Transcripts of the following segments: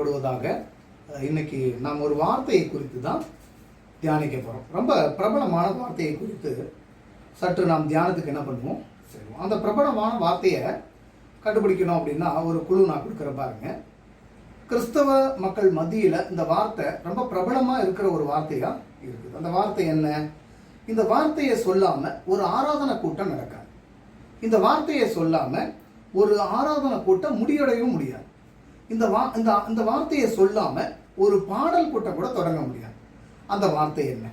ஆசீர்வதிக்கப்படுவதாக. இன்னைக்கு நாம் ஒரு வார்த்தையை குறித்து தான் தியானிக்க போகிறோம். ரொம்ப பிரபலமான வார்த்தையை குறித்து சற்று நாம் தியானத்துக்கு என்ன பண்ணுவோம் செய்வோம். அந்த பிரபலமான வார்த்தையை கண்டுபிடிக்கணும் அப்படின்னா ஒரு குழு நான் கொடுக்குற பாருங்க. கிறிஸ்தவ மக்கள் மத்தியில் இந்த வார்த்தை ரொம்ப பிரபலமாக இருக்கிற ஒரு வார்த்தையாக இருக்குது. அந்த வார்த்தை என்ன? இந்த வார்த்தையை சொல்லாமல் ஒரு ஆராதனை கூட்டம் நடக்காது. இந்த வார்த்தையை சொல்லாமல் ஒரு ஆராதனை கூட்டம் முடியடையவும் முடியாது. இந்த வார்த்தையை சொல்லாமல் ஒரு பாடல் கூட்டம் கூட தொடங்க முடியாது. அந்த வார்த்தை என்ன?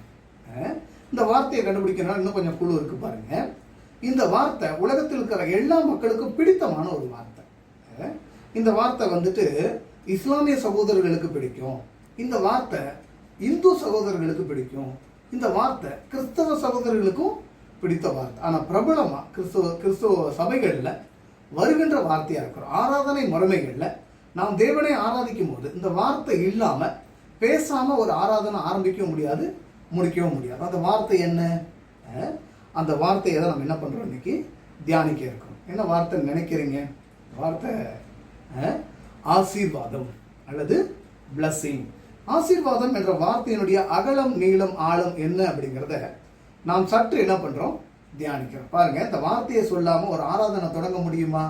இந்த வார்த்தையை கண்டுபிடிக்கணும். இன்னும் கொஞ்சம் குழு இருக்கு பாருங்க. இந்த வார்த்தை உலகத்தில் இருக்கிற எல்லா மக்களுக்கும் பிடித்தமான ஒரு வார்த்தை. இந்த வார்த்தை வந்துட்டு இஸ்லாமிய சகோதரர்களுக்கு பிடிக்கும். இந்த வார்த்தை இந்து சகோதரர்களுக்கு பிடிக்கும். இந்த வார்த்தை கிறிஸ்தவ சகோதரர்களுக்கும் பிடித்த வார்த்தை. ஆனால் பிரபலமாக கிறிஸ்தவ சபைகளில் வருகின்ற வார்த்தையாக இருக்கிறோம். ஆராதனை முறைமைகளில் நாம் தேவனை ஆராதிக்கும் போது இந்த வார்த்தை இல்லாமல் பேசாமல் ஒரு ஆராதனை ஆரம்பிக்கவும் முடியாது, முடிக்கவும் முடியாது. அந்த வார்த்தை என்ன? அந்த வார்த்தையை தான் நம்ம என்ன பண்ணுறோம் இன்னைக்கு தியானிக்க இருக்கிறோம். என்ன வார்த்தை நினைக்கிறீங்க? வார்த்தை ஆசீர்வாதம் அல்லது பிளஸ்ஸிங். ஆசீர்வாதம் என்ற வார்த்தையினுடைய அகலம் நீளம் ஆழம் என்ன அப்படிங்கிறத நாம் சற்று என்ன பண்ணுறோம் தியானிக்கிறோம். பாருங்க, இந்த வார்த்தையை சொல்லாமல் ஒரு ஆராதனை தொடங்க முடியுமா?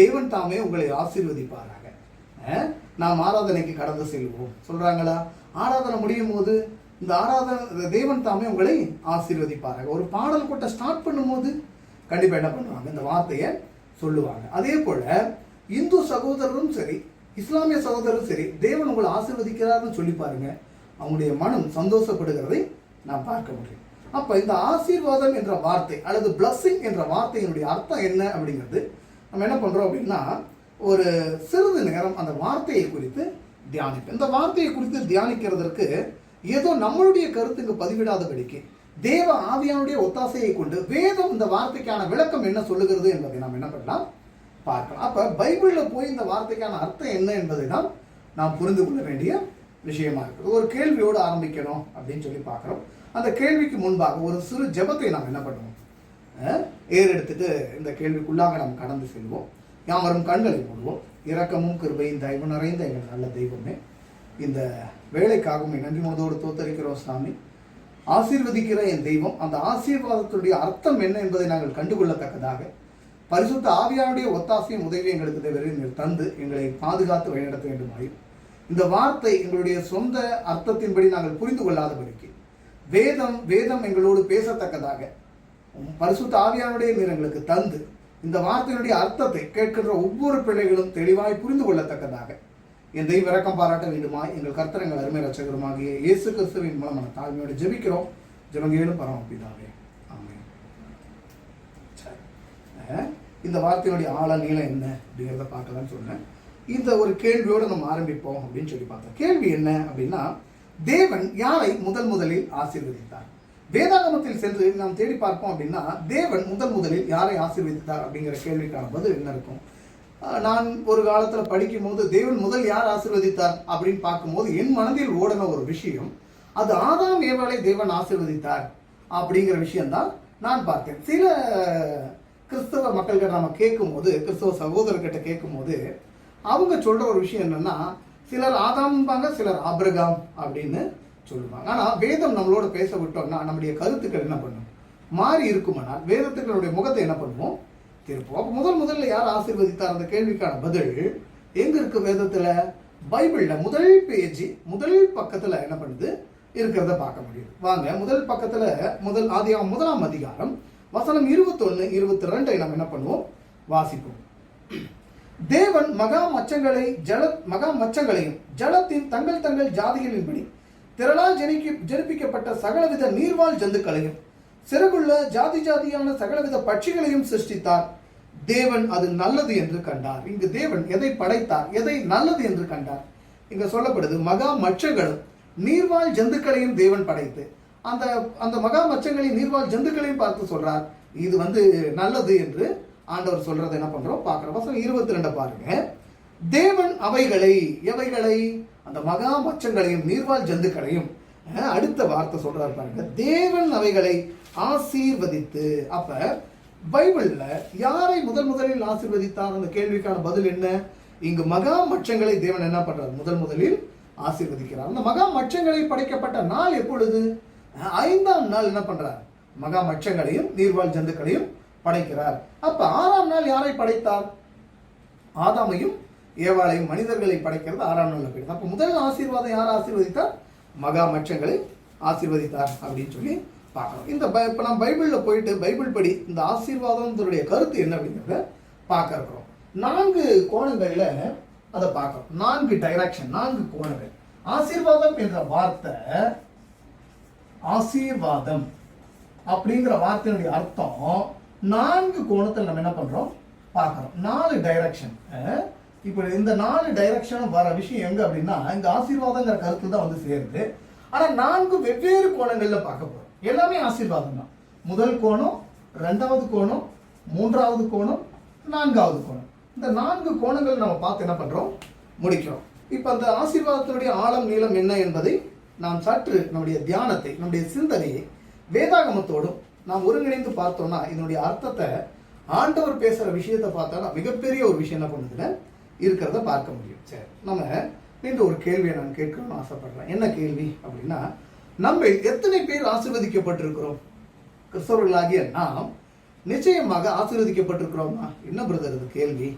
தேவன் தாமே உங்களை ஆசீர்வதிப்பாராக. நாம் ஆராதனைக்கு கடந்து செல்வோம் சொல்றாங்களா? ஆராதனை முடியும் போது இந்த ஆராதனை தேவன் தாமே உங்களை ஆசீர்வதிப்பாராக. ஒரு பாடல் கூட்ட ஸ்டார்ட் பண்ணும்போது கண்டிப்பாக என்ன பண்ணுவாங்க? இந்த வார்த்தையை சொல்லுவாங்க. அதே போல இந்து சகோதரரும் சரி, இஸ்லாமிய சகோதரரும் சரி, தேவன் உங்களை ஆசீர்வதிக்கிறார்னு சொல்லி பாருங்க, அவங்களுடைய மனம் சந்தோஷப்படுகிறதை நாம் பார்க்க முடியும். அப்ப இந்த ஆசீர்வாதம் என்ற வார்த்தை அல்லது பிளஸ்ஸிங் என்ற வார்த்தையினுடைய அர்த்தம் என்ன அப்படிங்கிறது நம்ம என்ன பண்றோம் அப்படின்னா ஒரு சிறிது நேரம் அந்த வார்த்தையை குறித்து தியானிப்போம். இந்த வார்த்தையை குறித்து தியானிக்கிறதற்கு ஏதோ நம்மளுடைய கருத்துக்கு பதிவிடாதபடிக்கு தேவ ஆவியானுடைய ஒத்தாசையை கொண்டு வேதம் இந்த வார்த்தைக்கான விளக்கம் என்ன சொல்லுகிறது என்பதை நாம் என்ன பண்ணலாம் பார்க்கலாம். அப்ப பைபிள்ல போய் இந்த வார்த்தைக்கான அர்த்தம் என்ன என்பதை தான் நாம் புரிந்து கொள்ள வேண்டிய விஷயமா இருக்குது. ஒரு கேள்வியோடு ஆரம்பிக்கணும் அப்படின்னு சொல்லி பார்க்கிறோம். அந்த கேள்விக்கு முன்பாக ஒரு சிறு ஜெபத்தை நாம் என்ன பண்ணுவோம்? ஏறெடுத்துட்டு இந்த கேள்விக்குள்ளாக நாம் கடந்து செல்வோம். யாவரும் கண்களை மூடுவோம். இரக்கமும் கிருபையும் தயவு நிறைந்த எங்கள் நல்ல தெய்வமே, இந்த வேலைக்காகவும் நன்றி மனதோடு தோத்தரிக்கிறோம் சாமி. ஆசீர்வதிக்கிற என் தெய்வம், அந்த ஆசீர்வாதத்துடைய அர்த்தம் என்ன என்பதை நாங்கள் கண்டுகொள்ளத்தக்கதாக பரிசுத்த ஆவியானுடைய ஒத்தாசையும் உதவி எங்களுக்கு தேவையை தந்து எங்களை பாதுகாத்து வழிநடத்த வேண்டுமாய் இந்த வார்த்தை எங்களுடைய சொந்த அர்த்தத்தின்படி நாங்கள் புரிந்து கொள்ளாதபடிக்கு வேதம் எங்களோடு பேசத்தக்கதாக பரிசுத்த ஆவியானுடைய நீர் எங்களுக்கு தந்து இந்த வார்த்தையினுடைய அர்த்தத்தை கேட்கின்ற ஒவ்வொரு பிள்ளைகளும் தெளிவாய் புரிந்து கொள்ளத்தக்கதாக என் தெய்வ இரக்கம் பாராட்ட வேண்டுமாய் எங்கள் கர்த்தர் எங்கள் அருமை ரட்சகருமாகிய இயேசு கிறிஸ்துவின் மூலமான தாழ்மையோடு ஜெபிக்கிறோம். ஜெபங்கேலும் பரமபிதாவே, ஆமென். இந்த வார்த்தையினுடைய ஆழ நீளம் என்ன அப்படிங்கிறத பார்க்கலாம்னு சொன்னேன். இந்த ஒரு கேள்வியோடு நம்ம ஆரம்பிப்போம் அப்படின்னு சொல்லி பார்த்தோம். கேள்வி என்ன அப்படின்னா, தேவன் யாரை முதலில் ஆசீர்வதித்தார்? வேதாகமத்தில் சென்று நாம் தேடி பார்ப்போம் அப்படின்னா தேவன் முதலில் யாரை ஆசீர்வதித்தார் அப்படிங்கிற கேள்விக்கான பதில் என்ன இருக்கும்? நான் ஒரு காலத்தில் படிக்கும் போது தேவன் முதல் யார் ஆசீர்வதித்தார் அப்படின்னு பார்க்கும்போது என் மனதில் ஓடின ஒரு விஷயம், அது ஆதாம் ஏவாளை தேவன் ஆசீர்வதித்தார் அப்படிங்கிற விஷயம்தான் நான் பார்த்தேன். சில கிறிஸ்தவ மக்கள்கிட்ட நம்ம கேட்கும்போது, கிறிஸ்தவ சகோதரர்கிட்ட கேட்கும்போது அவங்க சொல்ற ஒரு விஷயம் என்னன்னா, சிலர் ஆதாம்பாங்க, சிலர் ஆபிரகாம் அப்படின்னு சொல்லுவாங்க. ஆனால் வேதம் நம்மளோட பேச விட்டோம்னா நம்முடைய கருத்துக்கள் என்ன பண்ணும்? மாறி இருக்குமானால் வேதத்துக்களுடைய முகத்தை என்ன பண்ணுவோம்? திருப்போம். அப்போ முதல்ல யார் ஆசீர்வதித்தார்? அந்த கேள்விக்கான பதில் எங்க இருக்கு? வேதத்துல, பைபிள்ல முதல் பேஜ் முதல் பக்கத்துல என்ன பண்ணுது இருக்கிறத பார்க்க முடியும். வாங்க, முதல் பக்கத்துல ஆதியாகமம் 1ஆம் அதிகாரம் வசனம் 21, 22 நம்ம என்ன பண்ணுவோம்? வாசிப்போம். தேவன் மகா மச்சங்களையும் ஜலத்தின் தங்கள் ஜாதிகளின்படி திரளால் ஜனிப்பிக்கப்பட்ட சகலவித நீர்வாழ் ஜந்துக்களையும் சிறகுள்ள ஜாதியான சகலவித பட்சிகளையும் சிருஷ்டித்தார். தேவன் அது நல்லது என்று கண்டார். இங்கு தேவன் எதை படைத்தார்? எதை நல்லது என்று கண்டார்? இங்க சொல்லப்படுது மகா மச்சங்களும் நீர்வாழ் ஜந்துக்களையும் தேவன் படைத்து அந்த மகா மச்சங்களையும் நீர்வாழ் ஜந்துக்களையும் பார்த்து சொல்றார், இது நல்லது என்று ஆண்டவர் சொல்றதை என்ன பண்றோம் பார்க்கிறோம். வசனம் 22 பாருங்க. தேவன் எவைகளை அந்த மகா மச்சங்களையும் நீர்வாழ் ஜந்துக்களையும் அடுத்த வார்த்தை சொல்றாரு பாருங்க, தேவன் அவைகளை ஆசீர்வதித்து. அப்ப பைபிள்ல யாரை முதலில் ஆசீர்வதித்தார்? அந்த கேள்விக்கான பதில் என்ன? இங்கு மகா மச்சங்களை தேவன் என்ன பண்றார்? முதலில் ஆசீர்வதிக்கிறார். அந்த மகா மச்சங்களை படைக்கப்பட்ட நாள் எப்பொழுது? 5ஆம் நாள் என்ன பண்றார்? மகா மச்சங்களையும் நீர்வாழ் ஜந்துக்களையும் படைக்கிறார். அப்ப 6ஆம் நாள் யாரை படைத்தார்? ஆதாமையும் ஏவாளையும் மனிதர்களை படைக்கிறது 6ஆம் நாள் போயிடுது. அப்ப முதல் ஆசீர்வாதம் யார் ஆசீர்வதித்தார்? மகா மச்சங்களை ஆசீர்வதித்தார் அப்படின்னு சொல்லி பார்க்கணும். இந்த இப்ப நம்ம பைபிள்ல போயிட்டு பைபிள் படி இந்த ஆசீர்வாதத்தினுடைய கருத்து என்ன அப்படிங்கிறத பார்க்க இருக்கிறோம். 4 கோணங்கள்ல அதை பார்க்கணும். 4 டைரக்ஷன், 4 கோணங்கள். ஆசீர்வாதம் என்ற வார்த்தை, ஆசீர்வாதம் அப்படிங்கிற வார்த்தையினுடைய அர்த்தம் 4 கோணத்தில் நம்ம என்ன பண்றோம்? பார்க்கறோம். 4 டைரக்ஷன். இப்போ இந்த 4 டைரக்ஷனும் வர விஷயம் எங்க அப்படின்னா இந்த ஆசீர்வாதங்கிற கருத்து தான் வந்து சேருது. ஆனா 4 வெவ்வேறு கோணங்கள்ல பார்க்க போறோம். எல்லாமே ஆசீர்வாதம் தான். முதல் கோணம், 2வது கோணம், 3வது கோணம், 4வது கோணம். இந்த 4 கோணங்கள் நம்ம பார்த்து என்ன பண்றோம்? முடிக்கிறோம். இப்ப அந்த ஆசீர்வாதத்தினுடைய ஆழம் நீளம் என்ன என்பதை நாம் சற்று நம்முடைய தியானத்தை, நம்முடைய சிந்தனையை வேதாகமத்தோடும் நாம் ஒருங்கிணைந்து பார்த்தோம்னா இதனுடைய அர்த்தத்தை ஆண்டவர் பேசுற விஷயத்தை பார்த்தா மிகப்பெரிய ஒரு விஷயம் என்ன பண்ணுதுல இருக்கிறத பார்க்க முடியும். சரி, நம்ம இந்த ஒரு கேள்வியை நான் கேட்கணும்னு ஆசைப்படுறேன். என்ன கேள்வி அப்படின்னா, நம்ம எத்தனை பேர் ஆசீர்வதிக்கப்பட்டிருக்கிறோம்? கிறிஸ்தவர்களாகிய நாம் நிச்சயமாக ஆசீர்வதிக்கப்பட்டிருக்கிறோமா? என்ன பிரதர் இது கேள்வி?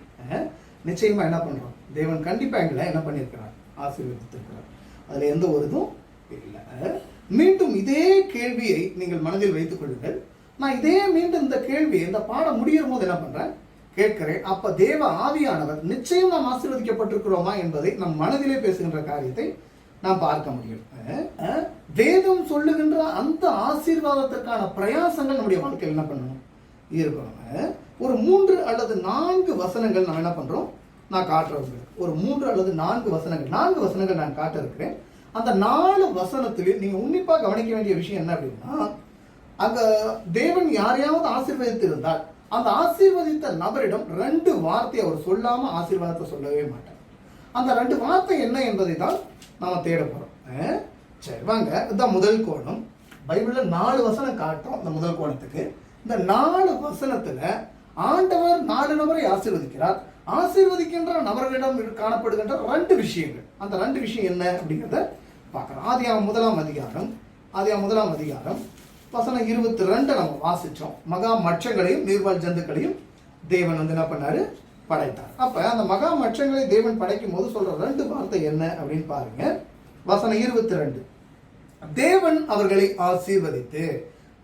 நிச்சயமா என்ன பண்றோம்? தேவன் கண்டிப்பா எங்களை என்ன பண்ணியிருக்கிறார்? ஆசீர்வதித்திருக்கிறார். அதுல எந்த ஒரு இதுவும் இல்லை. மீண்டும் இதே கேள்வியை நீங்கள் மனதில் வைத்துக் கொள்ளுங்கள். நான் மீண்டும் இந்த கேள்வி இந்த பாடம் முடியும் போது என்ன பண்றேன்? கேட்கிறேன். அப்ப தேவ ஆவியானவர் நிச்சயம் நாம் ஆசீர்வதிக்கப்பட்டிருக்கிறோமா என்பதை நம் மனதிலே பேசுகின்ற காரியத்தை நாம் பார்க்க முடியும். வேதம் சொல்லுகின்ற அந்த ஆசீர்வாதத்திற்கான பிரயாசங்கள் நம்முடைய வாழ்க்கையில் என்ன பண்ணணும்? இருக்கணும். ஒரு 3 அல்லது 4 வசனங்கள் நம்ம என்ன பண்றோம்? நான் காட்டுறேன். ஒரு 3 அல்லது 4 வசனங்கள், 4 வசனங்கள் நான் காட்ட இருக்கிறேன். அந்த 4 வசனத்திலே நீங்க உன்னிப்பா கவனிக்க வேண்டிய விஷயம் என்ன அப்படின்னா, அங்க தேவன் யாரையாவது ஆசீர்வதித்திருந்தால் அந்த ஆசீர்வதித்த நபரிடம் 2 வார்த்தை அவர் சொல்லாம ஆசீர்வாதத்தை சொல்லவே மாட்டார். அந்த 2 வார்த்தை என்ன என்பதை தான் நாம தேட போறோம். சரி வாங்க, இதுதான் முதல் கோணம். பைபிள்ல 4 வசனம் காட்டும். அந்த முதல் கோணத்துக்கு இந்த 4 வசனத்துல ஆண்டவர் 4 நபரை ஆசீர்வதிக்கிறார். ஆசீர்வதிக்கின்ற நபர்களிடம் காணப்படுகின்ற 2 விஷயங்கள். அந்த 2 விஷயம் என்ன அப்படிங்கிறத பார்க்கலாம். ஆதியாகமம் 1ஆம் அதிகாரம் வசனம் 22 நம்ம வாசிச்சோம். மகா மச்சங்களையும் நீர்வாழ் ஜந்துக்களையும் தேவன் வந்து என்ன பண்ணாரு? படைத்தார். அப்ப அந்த மகா மச்சங்களை தேவன் படைக்கும் போது சொல்ற 2 வார்த்தை என்ன அப்படின்னு பாருங்க. வசனம் 22, தேவன் அவர்களை ஆசீர்வதித்து,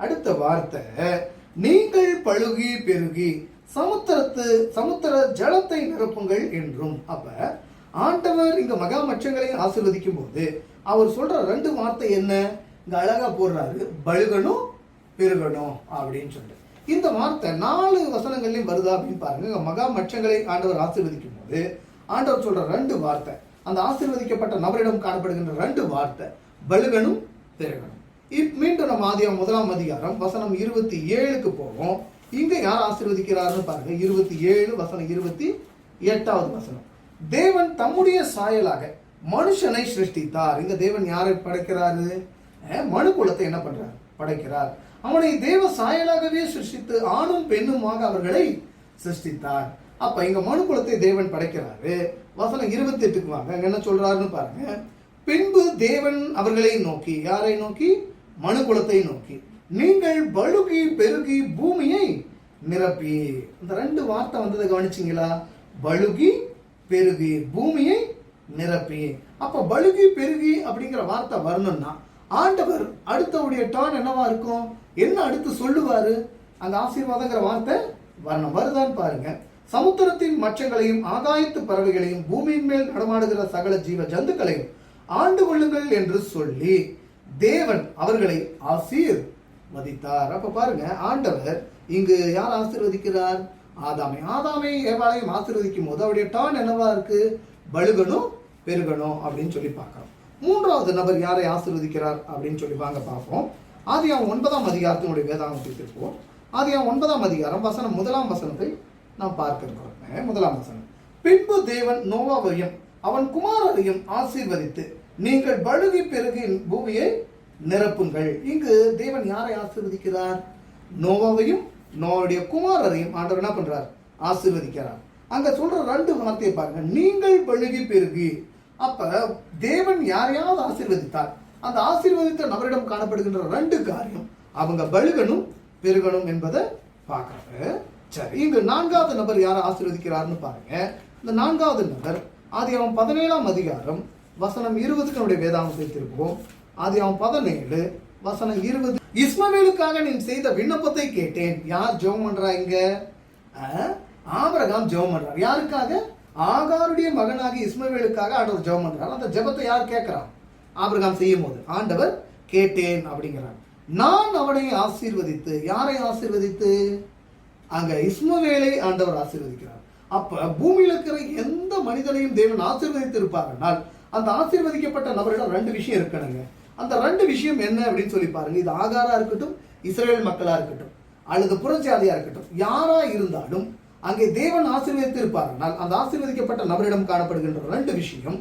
அடுத்த வார்த்தை, நீங்கள் பழுகி பெருகி சமுத்திர ஜலத்தை நிரப்புங்கள் என்றும். அப்ப ஆண்டவர் இங்க மகா மச்சங்களை ஆசீர்வதிக்கும் போது அவர் சொல்ற 2 வார்த்தை என்ன? இங்க அழகா போடுறாரு, பழுகணும் பெருகணும் அப்படின்னு சொல்லிட்டு. இந்த வார்த்தை 4 வசனங்கள்லயும் வருதா அப்படின்னு பாருங்க. மகா மச்சங்களை ஆண்டவர் ஆசீர்வதிக்கும் போது ஆண்டவர் சொல்ற 2 வார்த்தை, அந்த ஆசீர்வதிக்கப்பட்ட நபரிடம் காணப்படுகின்ற 2 வார்த்தை, பழுகணும் பெருகணும். மீண்டும் நம்ம ஆதியாகமம் 1ஆம் அதிகாரம் வசனம் 27க்கு போவோம். இங்க யார் ஆசீர்வதிக்கிறாருன்னு பாருங்க. 27 வசனம் 28வது வசனம், தேவன் தம்முடைய சாயலாக மனுஷனை சிருஷ்டித்தார். இங்க தேவன் யாரை படைக்கிறாரு? மனு குலத்தை என்ன பண்றார்? படைக்கிறார். அவனை தேவ சாயலாகவே சிருஷ்டித்து ஆணும் பெண்ணுமாக அவர்களை சிருஷ்டித்தார். அப்ப இங்க மனு குலத்தை தேவன் படைக்கிறாரு. வசனம் 28க்கு வாங்க, என்ன சொல்றாருன்னு பாருங்க. பின்பு தேவன் அவர்களை நோக்கி, யாரை நோக்கி? மனு குலத்தை நோக்கி, நீங்கள் பழுகி பெருகி பூமியை நிரப்பி. இந்த 2 வார்த்தை வந்ததை கவனிச்சிங்களா? பழுகி பெருகி பூமியை நிரப்பி. அப்ப பழுகி பெருகி அப்படிங்கிற வார்த்தை வரணும்னா ஆண்டவர் அடுத்தவுடைய டர்ன் என்னவா இருக்கும்? என்ன அடுத்து சொல்லுவாரு? அந்த ஆசீர்வாதங்கிற வார்த்தை வரணும். வருதான்னு பாருங்க. சமுத்திரத்தின் மச்சங்களையும் ஆகாயத்து பறவைகளையும் பூமியின் மேல் நடமாடுகிற சகல ஜீவ ஜந்துக்களையும் ஆண்டு கொள்ளுங்கள் என்று சொல்லி தேவன் அவர்களை ஆசீர்வதித்தார். அப்ப பாருங்க, ஆண்டவர் இங்கு யார் ஆசீர்வதிக்கிறார்? ஆதாமை ஏவாளையும் ஆசீர்வதிக்கும் போது அவருடைய டர்ன் என்னவா இருக்கு? பழுகணும் பெருகணும் அப்படின்னு சொல்லி பார்க்கிறோம். 3வது நபர் யாரை ஆசீர்வதிக்கிறார் அப்படின்னு சொல்லி வாங்க பார்ப்போம். ஆதியாகமம் 9ஆம் அதிகாரத்தினுடைய வேதாகமத்தை இருப்போம். ஆதியாகமம் 9ஆம் அதிகாரம் வசனம் 1ஆம் வசனத்தை நாம் பார்க்க இருக்கிறோம். 1ஆம் வசனம், பின்பு தேவன் நோவாவையும் அவன் குமாரரையும் ஆசீர்வதித்து, நீங்கள் பழுகி பெருகி பூமியை நிரப்புங்கள். இங்கு தேவன் யாரை ஆசீர்வதிக்கிறார்? நோவாவையும் நோவாவுடைய குமாரரையும் ஆண்டவர் என்ன பண்றார்? ஆசீர்வதிக்கிறார். அங்க சொல்ற ரெண்டு வார்த்தையை பாருங்க, நீங்கள் பழுகி பெருகி. அப்ப தேவன் யாரையாவது ஆசீர்வதித்தார், அந்த ஆசீர்வதித்த நபரிடம் காணப்படுகின்ற ரெண்டு காரியம், அவங்க பழுகணும் பெருகணும் என்பதை பார்க்கறாரு. சரி, இங்கு நான்காவது நபர் யாரை ஆசீர்வதிக்கிறார்னு பாருங்க. இந்த நான்காவது நபர் ஆதியாகமம் 17ஆம் அதிகாரம் வசனம் 20 நம்முடைய வேதாகமத்தை திருப்புவோம். ஆதியாகமம் 17 வசனம் 20. இஸ்மவேலுக்காக நீ செய்த விண்ணப்பத்தை கேட்டேன். யார் ஜெபம் பண்றா இங்க? ஆபிரகாம் ஜெபம் பண்றார். யாருக்காக? ஆகாருடைய மகனாகி இஸ்மவேலுக்காக ஆண்டவர் ஜெபம் பண்றார். அந்த ஜெபத்தை யார் கேட்கிறார்? ஆபிரகாம் செய்யும் போது ஆண்டவர் கேட்டேன் அப்படிங்கிறார். நான் அவனை ஆசீர்வதித்து, யாரை ஆசீர்வதித்து? அங்க இஸ்மவேலை ஆண்டவர் ஆசீர்வதிக்கிறார். அப்ப பூமியில இருக்கிற எந்த மனிதனையும் தேவன் ஆசீர்வதித்து இருப்பார்கள், அந்த ஆசீர்வதிக்கப்பட்ட நபரிடம் ரெண்டு விஷயம் இருக்கணுங்க. அந்த ரெண்டு விஷயம் என்ன அப்படின்னு சொல்லி பாருங்க. இது ஆகாரா இருக்கட்டும், இஸ்ரேல் மக்களா இருக்கட்டும், அல்லது புறஜாதியா இருக்கட்டும், யாரா இருந்தாலும் அங்கே தேவன் ஆசீர்வதித்து இருப்பார்கள், அந்த ஆசீர்வதிக்கப்பட்ட நபரிடம் காணப்படுகின்ற ரெண்டு விஷயம்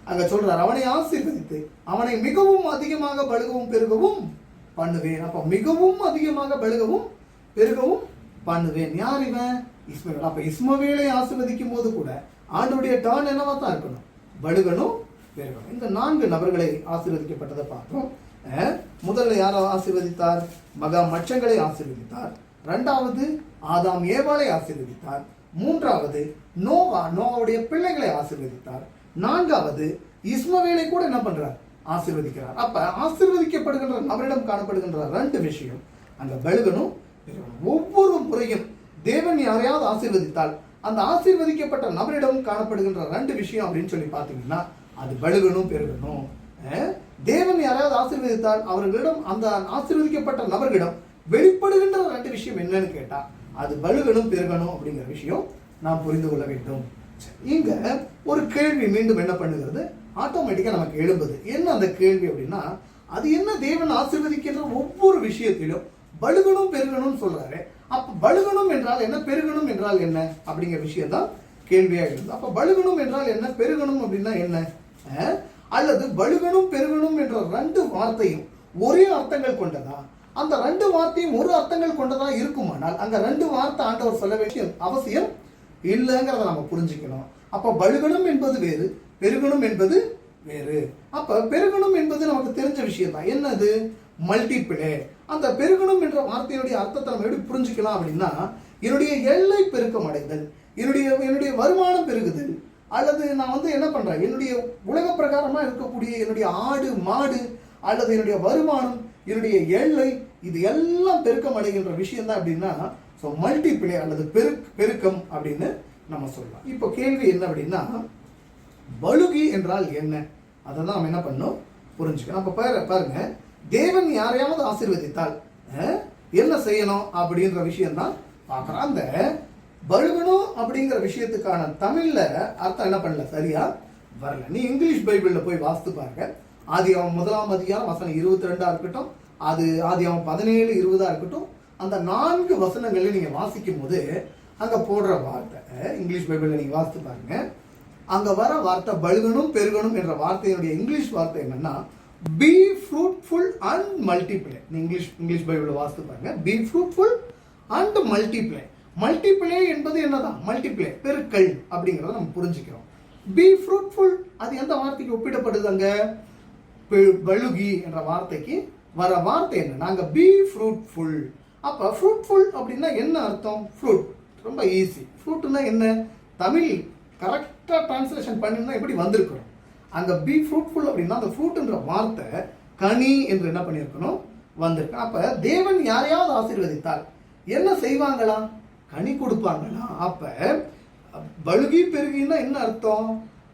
அங்க சொல்றார், அவனை ஆசீர்வதித்து அவனை மிகவும் அதிகமாக பழுகவும் பெருகவும் பண்ணுவேன். அப்ப மிகவும் அதிகமாக பழுகவும் பெருகவும் பண்ணுவேன். யார் இவன்? இஸ்மவேல். அப்ப இஸ்மவேலை ஆசீர்வதிக்கும் போது கூட ஆண்டவருடைய டர்ன் என்னவா தான் இருக்கணும், பழுகணும் பெருகணும். இந்த நான்கு நபர்களை ஆசீர்வதிக்கப்பட்டதை பார்த்தோம். முதல்ல யாரை ஆசீர்வதித்தார்? மகா மச்சங்களை ஆசீர்வதித்தார். இரண்டாவது ஆதாம் ஏவாளை ஆசீர்வதித்தார். மூன்றாவது நோவாவுடைய பிள்ளைகளை ஆசீர்வதித்தார். நான்காவது இஸ்மவேலை கூட என்ன பண்றார்? ஆசீர்வதிக்கிறார். அப்ப ஆசீர்வதிக்கப்படுகின்ற நபரிடம் காணப்படுகின்ற ரெண்டு விஷயம், அங்க பழுகணும் பெருகணும். ஒவ்வொரு முறையும் தேவன் யாரையாவது ஆசீர்வதித்தால் அந்த ஆசீர்வதிக்கப்பட்ட நபரிடம் காணப்படுகின்ற ரெண்டு விஷயம் அப்படின்னு சொல்லி பார்த்தீங்கன்னா அது பழுகணும் பெருகணும். தேவன் யாராவது ஆசீர்வதித்தால் அவர்களிடம், அந்த ஆசீர்வதிக்கப்பட்ட நபர்களிடம் வெளிப்படுகின்ற ரெண்டு விஷயம் என்னன்னு கேட்டா அது பழுகணும் பெருகணும் அப்படிங்கிற விஷயம் நாம் புரிந்து கொள்ள வேண்டும். இங்க ஒரு கேள்வி மீண்டும் என்ன பண்ணுகிறது, ஆட்டோமேட்டிக்கா நமக்கு எழும்புது. என்ன அந்த கேள்வி அப்படின்னா, அது என்ன தேவன் ஆசீர்வதிக்கின்ற ஒவ்வொரு விஷயத்திலும் பழுகணும் பெருகணும் சொல்றாரு. அப்ப பழுகணும் என்றால் என்ன, பெருகணும் என்றால் என்ன அப்படிங்கிற விஷயம் தான் கேள்வியா இருந்தது. அப்ப பழுகணும் என்றால் என்ன, பெருகணும் அப்படின்னா என்ன, அல்லது பழுகணும் பெருகணும் என்ற ரெண்டு வார்த்தையும் ஒரே அர்த்தங்கள் கொண்டதா, அந்த ரெண்டு வார்த்தையும் ஒரு அர்த்தங்கள் கொண்டதா இருக்குமானால் அங்க ரெண்டு வார்த்தை ஆண்டவர் சொல்ல வேண்டிய அவசியம் இல்லைங்கிறத நம்ம புரிஞ்சுக்கணும். அப்ப பழுகணும் என்பது வேறு, பெருகணும் என்பது வேறு. அப்ப பெருகணும் என்பது நமக்கு தெரிஞ்ச விஷயம் தான். என்னது? மல்டிபிளே. அந்த பெருகணும் என்ற வார்த்தையுடைய அர்த்தத்தை நம்ம எப்படி புரிஞ்சுக்கலாம் அப்படின்னா, என்னுடைய எல்லை பெருக்கம் அடைதல், என்னுடைய வருமானம் பெருகுதல், அல்லது நான் என்ன பண்றேன், என்னுடைய உலக பிரகாரமா இருக்கக்கூடிய என்னுடைய ஆடு மாடு அல்லது என்னுடைய வருமானம், என்னுடைய எல்லை, இது எல்லாம் பெருக்கம் அடைகின்ற விஷயம் தான் அப்படின்னா மல்டிபிளே அல்லது பெருக்கம் அப்படின்னு நம்ம சொல்லலாம். இப்போ கேள்வி என்ன அப்படின்னா, பலுகி என்றால் என்ன, அதை தான் நம்ம என்ன பண்ணணும் புரிஞ்சுக்கணும். அப்ப பாருங்க, தேவன் யாரையாவது ஆசீர்வதித்தால் என்ன செய்யணும் அப்படின்ற விஷயம் தான் பார்க்கறோம். அந்த பழுகணும் அப்படிங்கிற விஷயத்துக்கான தமிழ்ல அர்த்தம் என்ன பண்ணல, சரியா வரல. நீ இங்கிலீஷ் பைபிள்ல போய் வாசித்து பாருங்க. ஆதியாகமம் 1ஆம் அதிகாரம் வசனம் 22 இருக்கட்டும், அது ஆதியாகமம் 17, 20 இருக்கட்டும், அந்த 4 வசனங்கள்ல நீங்க வாசிக்கும் போது அங்க போடுற வார்த்தை, இங்கிலீஷ் பைபிள்ல நீங்க வாசித்து பாருங்க, அங்க வர வார்த்தை பழுகணும் பெருகணும் என்ற வார்த்தையினுடைய இங்கிலீஷ் வார்த்தை என்னன்னா B fruitful and multiply. English Bible வாசித்து பாருங்க, B fruitful and multiply. Multiply என்பது என்னதான், மல்டிப்ளை பெருக்கல் அப்படிங்கிறத நம்ம புரிஞ்சுக்கிறோம். பி ஃப்ரூட்ஃபுல் அது எந்த வார்த்தைக்கு ஒப்பிடப்படுது, அங்க பழுகி என்ற வார்த்தைக்கு வர வார்த்தை என்ன, நாங்க பி ஃப்ரூட்ஃபுல். அப்ப ஃப்ரூட்ஃபுல் அப்படின்னா என்ன அர்த்தம்? ஃப்ரூட் ரொம்ப ஈஸி. ஃப்ரூட்னா என்ன, தமிழ் கரெக்டா டிரான்ஸ்லேஷன் பண்ணினா எப்படி வந்திருக்கிறோம், அங்க பி ஃப்ரூட்ஃபுல் அப்படின்னா அந்த ஃப்ரூட்ன்ற வார்த்தை கனி என்று என்ன பண்ணியிருக்கணும் வந்திருக்கு. அப்ப தேவன் யாரையாவது ஆசீர்வதித்தால் என்ன செய்வாங்களா, கனி கொடுப்பாங்களா. அப்ப பழுகி பெருகின்னா என்ன அர்த்தம்,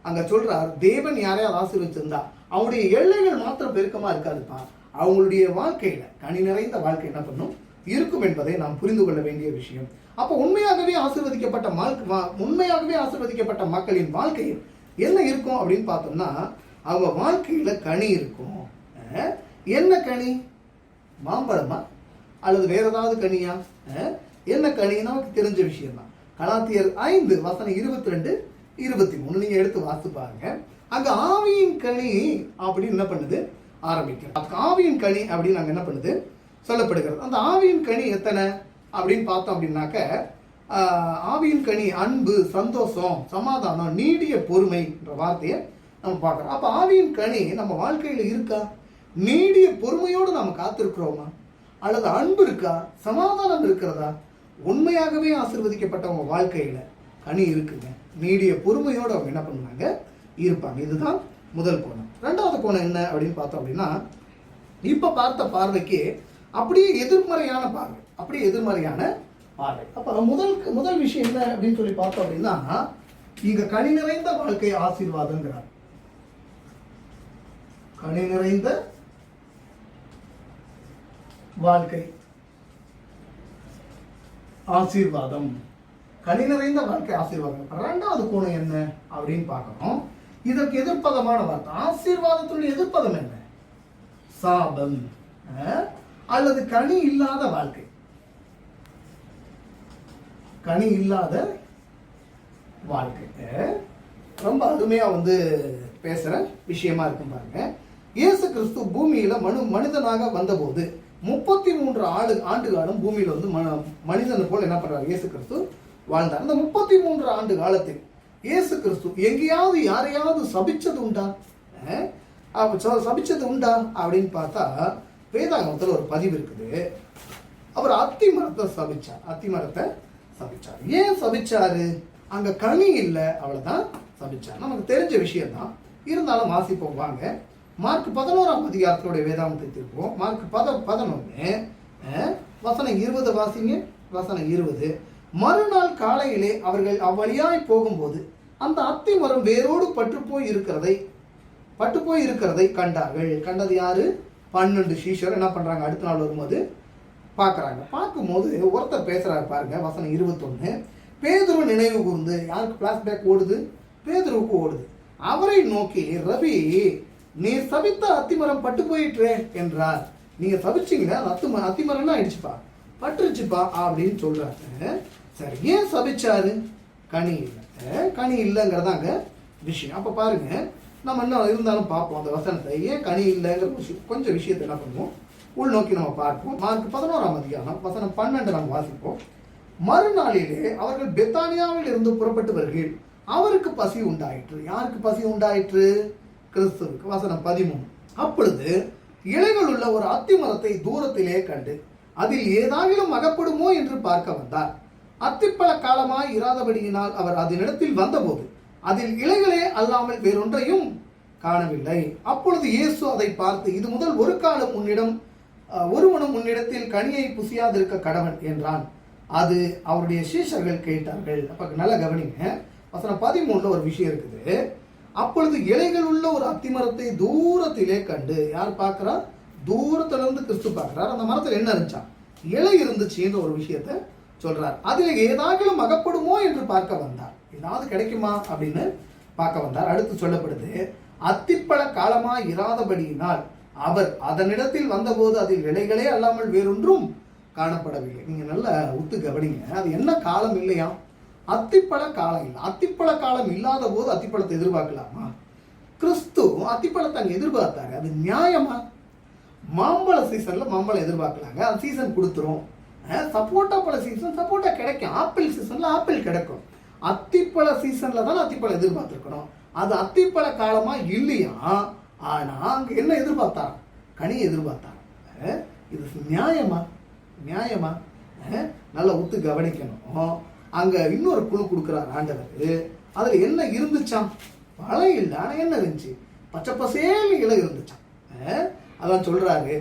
அங்க சொல்றார் தேவன் யாரையாவது ஆசீர்வதிச்சிருந்தா அவங்களுடைய எல்லைகள் மாத்திரம் பெருக்கமா இருக்காதுப்பா, அவங்களுடைய வாழ்க்கையில கனி நிறைந்த வாழ்க்கை என்ன பண்ணும் இருக்கும் என்பதை நாம் புரிந்து கொள்ள வேண்டிய விஷயம். அப்ப உண்மையாகவே ஆசீர்வதிக்கப்பட்ட மக்களின் வாழ்க்கையில் என்ன இருக்கும் அப்படின்னு பார்த்தோம்னா, அவங்க வாழ்க்கையில கனி இருக்கும். என்ன கனி, மாம்பழமா அல்லது வேற ஏதாவது கனியா, என்ன கனி நமக்கு தெரிஞ்ச விஷயம் தான். கலாத்தியர் 5 வசனம் 22, 23 நீங்க எடுத்து வாசித்து பாருங்க. அங்க ஆவியின் கனி அப்படின்னு என்ன பண்ணுது ஆரம்பிக்கிறது. ஆவியின் கனி அப்படின்னு அங்க என்ன பண்ணுது சொல்லப்படுகிறது. அந்த ஆவியின் கனி எத்தனை அப்படின்னு பார்த்தோம் அப்படின்னாக்க ஆவியின் கனி அன்பு, சந்தோஷம், சமாதானம், நீடிய பொறுமை என்ற வார்த்தையை நம்ம பார்க்குறோம். அப்போ ஆவியின் கனி நம்ம வாழ்க்கையில் இருக்கா? நீடிய பொறுமையோடு நம்ம காத்திருக்கிறோமா? அல்லது அன்பு இருக்கா? சமாதானம் இருக்கிறதா? உண்மையாகவே ஆசீர்வதிக்கப்பட்டவங்க வாழ்க்கையில் கனி இருக்குங்க. நீடிய பொறுமையோடு அவங்க என்ன பண்ணுவாங்க? இருப்பாங்க. இதுதான் முதல் கோணம். ரெண்டாவது கோணம் என்ன அப்படின்னு பார்த்தோம் அப்படின்னா, இப்போ பார்த்த பார்வைக்கு அப்படியே எதிர்மறையான பார்வை. அப்படியே எதிர்மறையான பார்வை. அப்போ முதல் விஷயம் என்ன அப்படின்னு சொல்லி பார்த்தோம் அப்படின்னா, இங்க கனி நிறைந்த வாழ்க்கை ஆசீர்வாதங்கிறார். கனி நிறைந்த வாழ்க்கை ஆசீர்வாதம். கனி நிறைந்த வாழ்க்கை ஆசீர்வாதம். இரண்டாவது கோணம் என்ன அப்படின்னு பார்க்கணும். இதற்கு எதிர்ப்பதமான வார்த்தை. ஆசீர்வாதத்துடைய எதிர்ப்பதம் என்ன? சாபம் அல்லது கனி இல்லாத வாழ்க்கை. கனி இல்லாத வாழ்க்கை ரொம்ப அருமையா பேசுற விஷயமா இருக்கும் பாருங்க. இயேசு கிறிஸ்து பூமியில மனிதனாக வந்தபோது 33 ஆண்டு காலம் பூமியில மனிதனை போல என்ன பண்றாரு? இயேசு கிறிஸ்து வாழ்ந்தார். அந்த 33 ஆண்டு காலத்தில் இயேசு கிறிஸ்து எங்கேயாவது யாரையாவது சபிச்சது உண்டா? சபிச்சது உண்டா அப்படின்னு பார்த்தா வேதாகமத்தில் ஒரு பதிவு இருக்குது. அவர் அத்தி மரத்தை சபிச்சார். ஏன் சபிச்சாரு? அங்க கனி இல்லை, அவ்வளவுதான் சபிச்சார். நமக்கு தெரிஞ்ச விஷயம் தான், இருந்தாலும் வாசிப்போம் வாங்க. மார்க் 11ஆம் அதிகாரத்தோட வேதாகமத்தை திருப்போம். மார்க் 11 வசனம் 20 வாசிங்க. வசனம் 20. மறுநாள் காலையிலே அவர்கள் அவ்வழியாய் போகும்போது அந்த அத்தி மரம் வேரோடு பட்டு போய் இருக்கிறதை கண்டார்கள். கண்டது யாரு? 12 சீஷர் என்ன பண்றாங்க? அடுத்த நாள் வரும்போது பார்க்குறாங்க. பார்க்கும்போது ஒருத்தர் பேசுறாரு பாருங்க. வசனம் 21. பேதுரு நினைவு கூர்ந்து, யாருக்கு பிளாஷ்பேக் ஓடுது? பேதுருவுக்கு ஓடுது. அவரை நோக்கி, ரவி, நீர் சபித்த அத்திமரம் பட்டு போயிற்றே என்றார். நீங்க சபிச்சீங்களா? அத்திமரம்னா ஆயிடுச்சுப்பா, பட்டுருச்சுப்பா அப்படின்னு சொல்றாரு. சரி, ஏன் சபிச்சாரு? கனி இல்லைங்கிறதாங்க விஷயம். அப்ப பாருங்க, நம்ம என்ன இருந்தாலும் பார்ப்போம் அந்த வசனத்தை. ஏன் கனி இல்லைங்கிற கொஞ்சம் விஷயத்தை என்ன பண்ணுவோம்? உள்நோக்கி நம்ம பார்ப்போம். மார்க் 11ஆம் அதிகாரம் வசனம் 12 நம்ம வாசிப்போம். மறுநாளிலே அவர்கள் பெத்தானியாவில் இருந்து புறப்பட்டவர்கள். அவருக்கு பசி உண்டாயிற்று. யாருக்கு பசி உண்டாயிற்று? கிறிஸ்துவுக்கு. வசனம் 13. அப்பொழுது இலைகள் உள்ள ஒரு அத்தி மரத்தை தூரத்திலே கண்டு அதில் ஏதாகிலும் அகப்படுமோ என்று பார்க்க வந்தார். அத்திப்பழ காலமாய் இராதபடியினால் அவர் அதனிடத்தில் வந்தபோது அதில் இலைகளே அல்லாமல் வேறொன்றையும் காணவில்லை. அப்பொழுது இயேசு அதை பார்த்து, இது முதல் ஒருவனும் உன்னிடத்தில் கனியை புசியாதிருக்க கடவன் என்றான். அது அவருடைய சீஷர்கள் கேட்டார்கள். அப்ப நல்ல கவனிங்க. வசனம் 13 ஒரு விஷயம் இருக்குது. அப்பொழுது இலைகள் உள்ள ஒரு அத்திமரத்தை தூரத்திலே கண்டு, யார் பார்க்கிறா? தூரத்துல இருந்து கிறிஸ்து பார்க்கிறார். அந்த மரத்தில் என்ன இருந்துச்சா? இலை இருந்துச்சுன்ற ஒரு விஷயத்த சொல்றார். அதில் ஏதாகிலும் அகப்படுமோ என்று பார்க்க வந்தார். ஏதாவது கிடைக்குமா அப்படின்னு பார்க்க வந்தார். அடுத்து சொல்லப்படுது, அத்திப்பழ காலமா இராதபடியினால் அவர் அதனிடத்தில் வந்தபோது அதில் இலைகளே அல்லாமல் வேறொன்றும் காணப்படவில்லை. நீங்க நல்ல உத்து கவனிங்க. அது என்ன காலம் இல்லையா? அத்திப்பழ காலம் இல்லை. அத்திப்பழ காலம் இல்லாத போது அத்திப்பழத்தை எதிர்பார்க்கலாமா? கிறிஸ்து அத்திப்பழத்தை அங்க எதிர்பார்த்தாரு. அது நியாயமா? மாம்பழ சீசன்ல மாம்பழம் எதிர்பார்க்கலாங்க, அது சீசன் கொடுத்துரும். சப்போட்டா பழ சீசன் சப்போட்டா கிடைக்கும். ஆப்பிள் சீசன்ல ஆப்பிள் கிடைக்கும். அத்திப்பழ சீசன்ல தான் அத்திப்பழம் எதிர்பார்த்திருக்கணும். அது அத்திப்பழ காலமா இல்லையா? ஆனா அங்க என்ன எதிர்பார்த்தார்? கனி எதிர்பார்த்தார். இது நியாயமா? நல்லா உத்து கவனிக்கணும். அங்க இன்னொரு குழு கொடுக்கிறார் ஆண்டவர். அதுல என்ன இருந்துச்சாம்? பழம் இல்லை, ஆனா என்ன இருந்துச்சு? பச்சை பசேல் இலை இருந்துச்சாம். அதான் சொல்றாரு,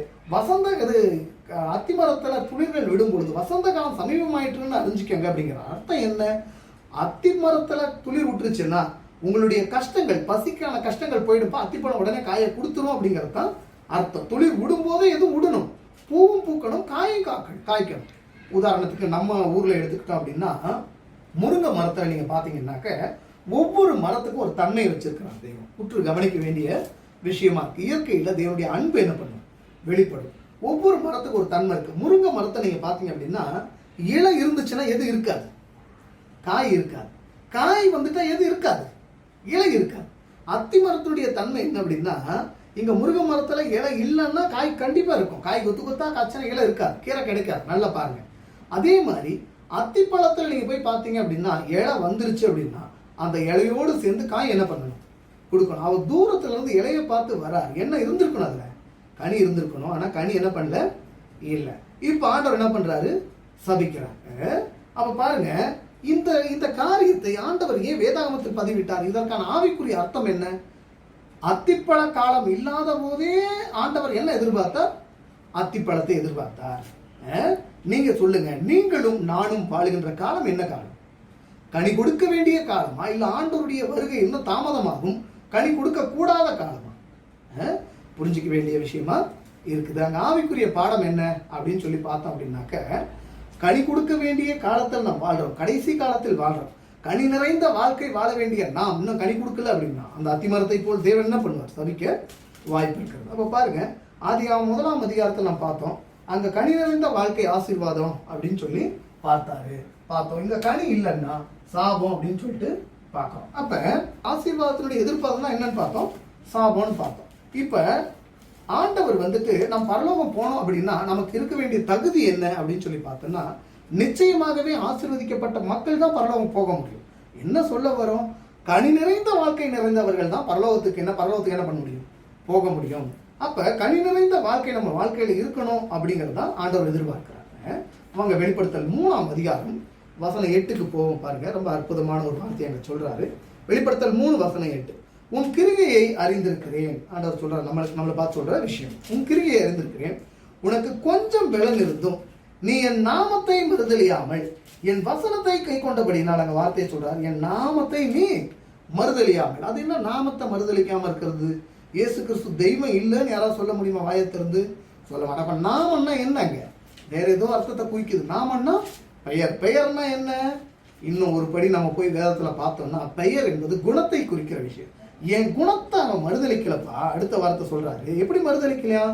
அத்திமரத்துல துளிர்கள் விடும் பொழுது வசந்த காலம் சமீபமாயிட்டுன்னு அறிஞ்சிக்கங்க. அப்படிங்கிற அர்த்தம் என்ன? அத்திமரத்துல துளிர் விட்டுருச்சுன்னா உங்களுடைய கஷ்டங்கள், பசிக்கான கஷ்டங்கள் போயிடுப்பா, அத்திப்பழம் உடனே காயை கொடுத்துரும் அப்படிங்கிறது தான் அர்த்தம். துளிர் விடும்போதே எதுவும் விடணும், பூவும் பூக்கணும், காயும் காய்க்கணும். உதாரணத்துக்கு நம்ம ஊர்ல எடுத்துக்கிட்டோம் அப்படின்னா, முருங்கை மரத்தை நீங்க பாத்தீங்கன்னாக்க ஒவ்வொரு மரத்துக்கும் ஒரு தன்மை வச்சிருக்கிறார் தெய்வம். உற்று கவனிக்க வேண்டிய விஷயமா இருக்கு. இயற்கையில தேவனுடைய அன்பு என்ன பண்ணும்? வெளிப்படும். ஒவ்வொரு மரத்துக்கும் ஒரு தன்மை இருக்கு. முருங்கை மரத்தை நீங்க பாத்தீங்க அப்படின்னா, இலை இருந்துச்சுன்னா எது இருக்காது? காய் இருக்காது. காய் வந்துட்டா எது இருக்காது? இலை இருக்காது. அத்தி மரத்துடைய தன்மை என்ன அப்படின்னா, இங்க முருங்கை மரத்துல இலை இல்லைன்னா காய் கண்டிப்பா இருக்கும். காய் கொத்து கொத்தா காய்ச்சனா இலை இருக்காது, கீரை கிடைக்காது. நல்லா பாருங்க. அதே மாதிரி அத்திப்பழத்தில் நீங்க போய் பார்த்தீங்க அப்படின்னா இலை வந்துருச்சு அப்படின்னா அந்த இலையோடு சேர்ந்து காய் என்ன பண்ணணும், கொடுக்கணும். அவர் தூரத்துல இருந்து இலையை பார்த்து வரார், என்ன இருந்திருக்கணும், அதுல கனி இருந்திருக்கணும். ஆனா கனி என்ன பண்ணல, இல்ல. இப்ப ஆண்டவர் என்ன பண்றாரு, சபிக்கிறாரு. அப்ப பாருங்க, இந்த இந்த காரியத்தை ஆண்டவர் ஏன் வேதாகமத்தில் பதிவிட்டார்? இதற்கான ஆவிக்குரிய அர்த்தம் என்ன? அத்திப்பழ காலம் இல்லாத போதே ஆண்டவர் என்ன எதிர்பார்த்தார்? அத்திப்பழத்தை எதிர்பார்த்தார். நீங்க சொல்லுங்க, நீங்களும் நானும் வாழுகின்ற காலம் என்ன காலம்? கனி கொடுக்க வேண்டிய காலமா, இல்ல ஆண்டவருடைய வருகை இன்னும் தாமதமாகும் கனி கொடுக்க கூடாத காலமா? புரிஞ்சுக்க வேண்டிய விஷயமா இருக்குது. அங்க ஆவிக்குரிய பாடம் என்ன அப்படின்னு சொல்லி பார்த்தோம் அப்படின்னாக்க, கனி கொடுக்க வேண்டிய காலத்தில் நாம் வாழ்றோம், கடைசி காலத்தில் வாழ்றோம். கனி நிறைந்த வாழ்க்கை வாழ வேண்டிய நாம் இன்னும் கனி கொடுக்கல அப்படின்னா அந்த அத்திமரத்தை போல் தேவன் என்ன பண்ணுவார், சபிக்க வாய்ப்பு இருக்கிறது. அப்ப பாருங்க, ஆதியாகமம் 1ஆம் அதிகாரத்தில் நாம் பார்த்தோம், அங்க கனி நிறைந்த வாழ்க்கை ஆசீர்வாதம் அப்படின்னு சொல்லி பார்த்தோம். இங்க கனி இல்லைன்னா சாபம் அப்படின்னு சொல்லிட்டு பார்க்கிறோம். அப்ப ஆசீர்வாதத்தினுடைய எதிர்பார்த்தா என்னன்னு பார்த்தோம், சாபம்னு பார்த்தோம். இப்ப ஆண்டவர் வந்துட்டு நம்ம பரலோகம் போனோம் அப்படின்னா நமக்கு இருக்க வேண்டிய தகுதி என்ன அப்படின்னு சொல்லி பார்த்தோம்னா, நிச்சயமாகவே ஆசீர்வதிக்கப்பட்ட மக்கள் தான் பரலோகம் போக முடியும். என்ன சொல்ல வரும், கனி நிறைந்த வாழ்க்கை நிறைந்தவர்கள் தான் பரலோகத்துக்கு என்ன பண்ண முடியும், போக முடியும். அப்ப கனி நிறைந்த வாழ்க்கை நம்ம வாழ்க்கையில இருக்கணும் அப்படிங்கிறது தான் ஆண்டவர் எதிர்பார்க்கிறாங்க. அவங்க வெளிப்படுத்தல் 3ஆம் அதிகாரம் வசனம் 8க்கு போவோம் பாருங்க. ரொம்ப அற்புதமான ஒரு வார்த்தை அங்க சொல்றாரு. வெளிப்படுத்தல் 3 வசனம் 8. உன் கிரிகையை அறிந்திருக்கிறேன். ஆண்டவர் சொல்றாரு, நம்மளை பார்த்து சொல்ற விஷயம். உன் கிரிகையை அறிந்திருக்கிறேன், உனக்கு கொஞ்சம் பலன் இருந்தும் நீ என் நாமத்தை மறுதலியாமல் என் வசனத்தை கை கொண்டபடினால், அங்க வார்த்தையை சொல்றாரு, என் நாமத்தை நீ மறுதலியாமல். அது என்ன நாமத்தை மறுதலிக்காம இருக்கிறது? இயேசு கிறிஸ்து தெய்வம் இல்லைன்னு யாராவது சொல்ல முடியுமா? வாயத்திலிருந்து சொல்ல மாட்டேன். அப்ப நாமன்னா என்னங்க, வேற ஏதோ அர்த்தத்தை குறிக்குது. நாமன்னா பெயர்னா என்ன? இன்னும் ஒரு படி நம்ம போய் வேதத்துல பார்த்தோம்னா, பெயர் என்பது குணத்தை குறிக்கிற விஷயம். என் குணத்தை அவன் மறுதலிக்கலப்பா. அடுத்த வார்த்தை சொல்றாரு, எப்படி மறுதலிக்கலையா?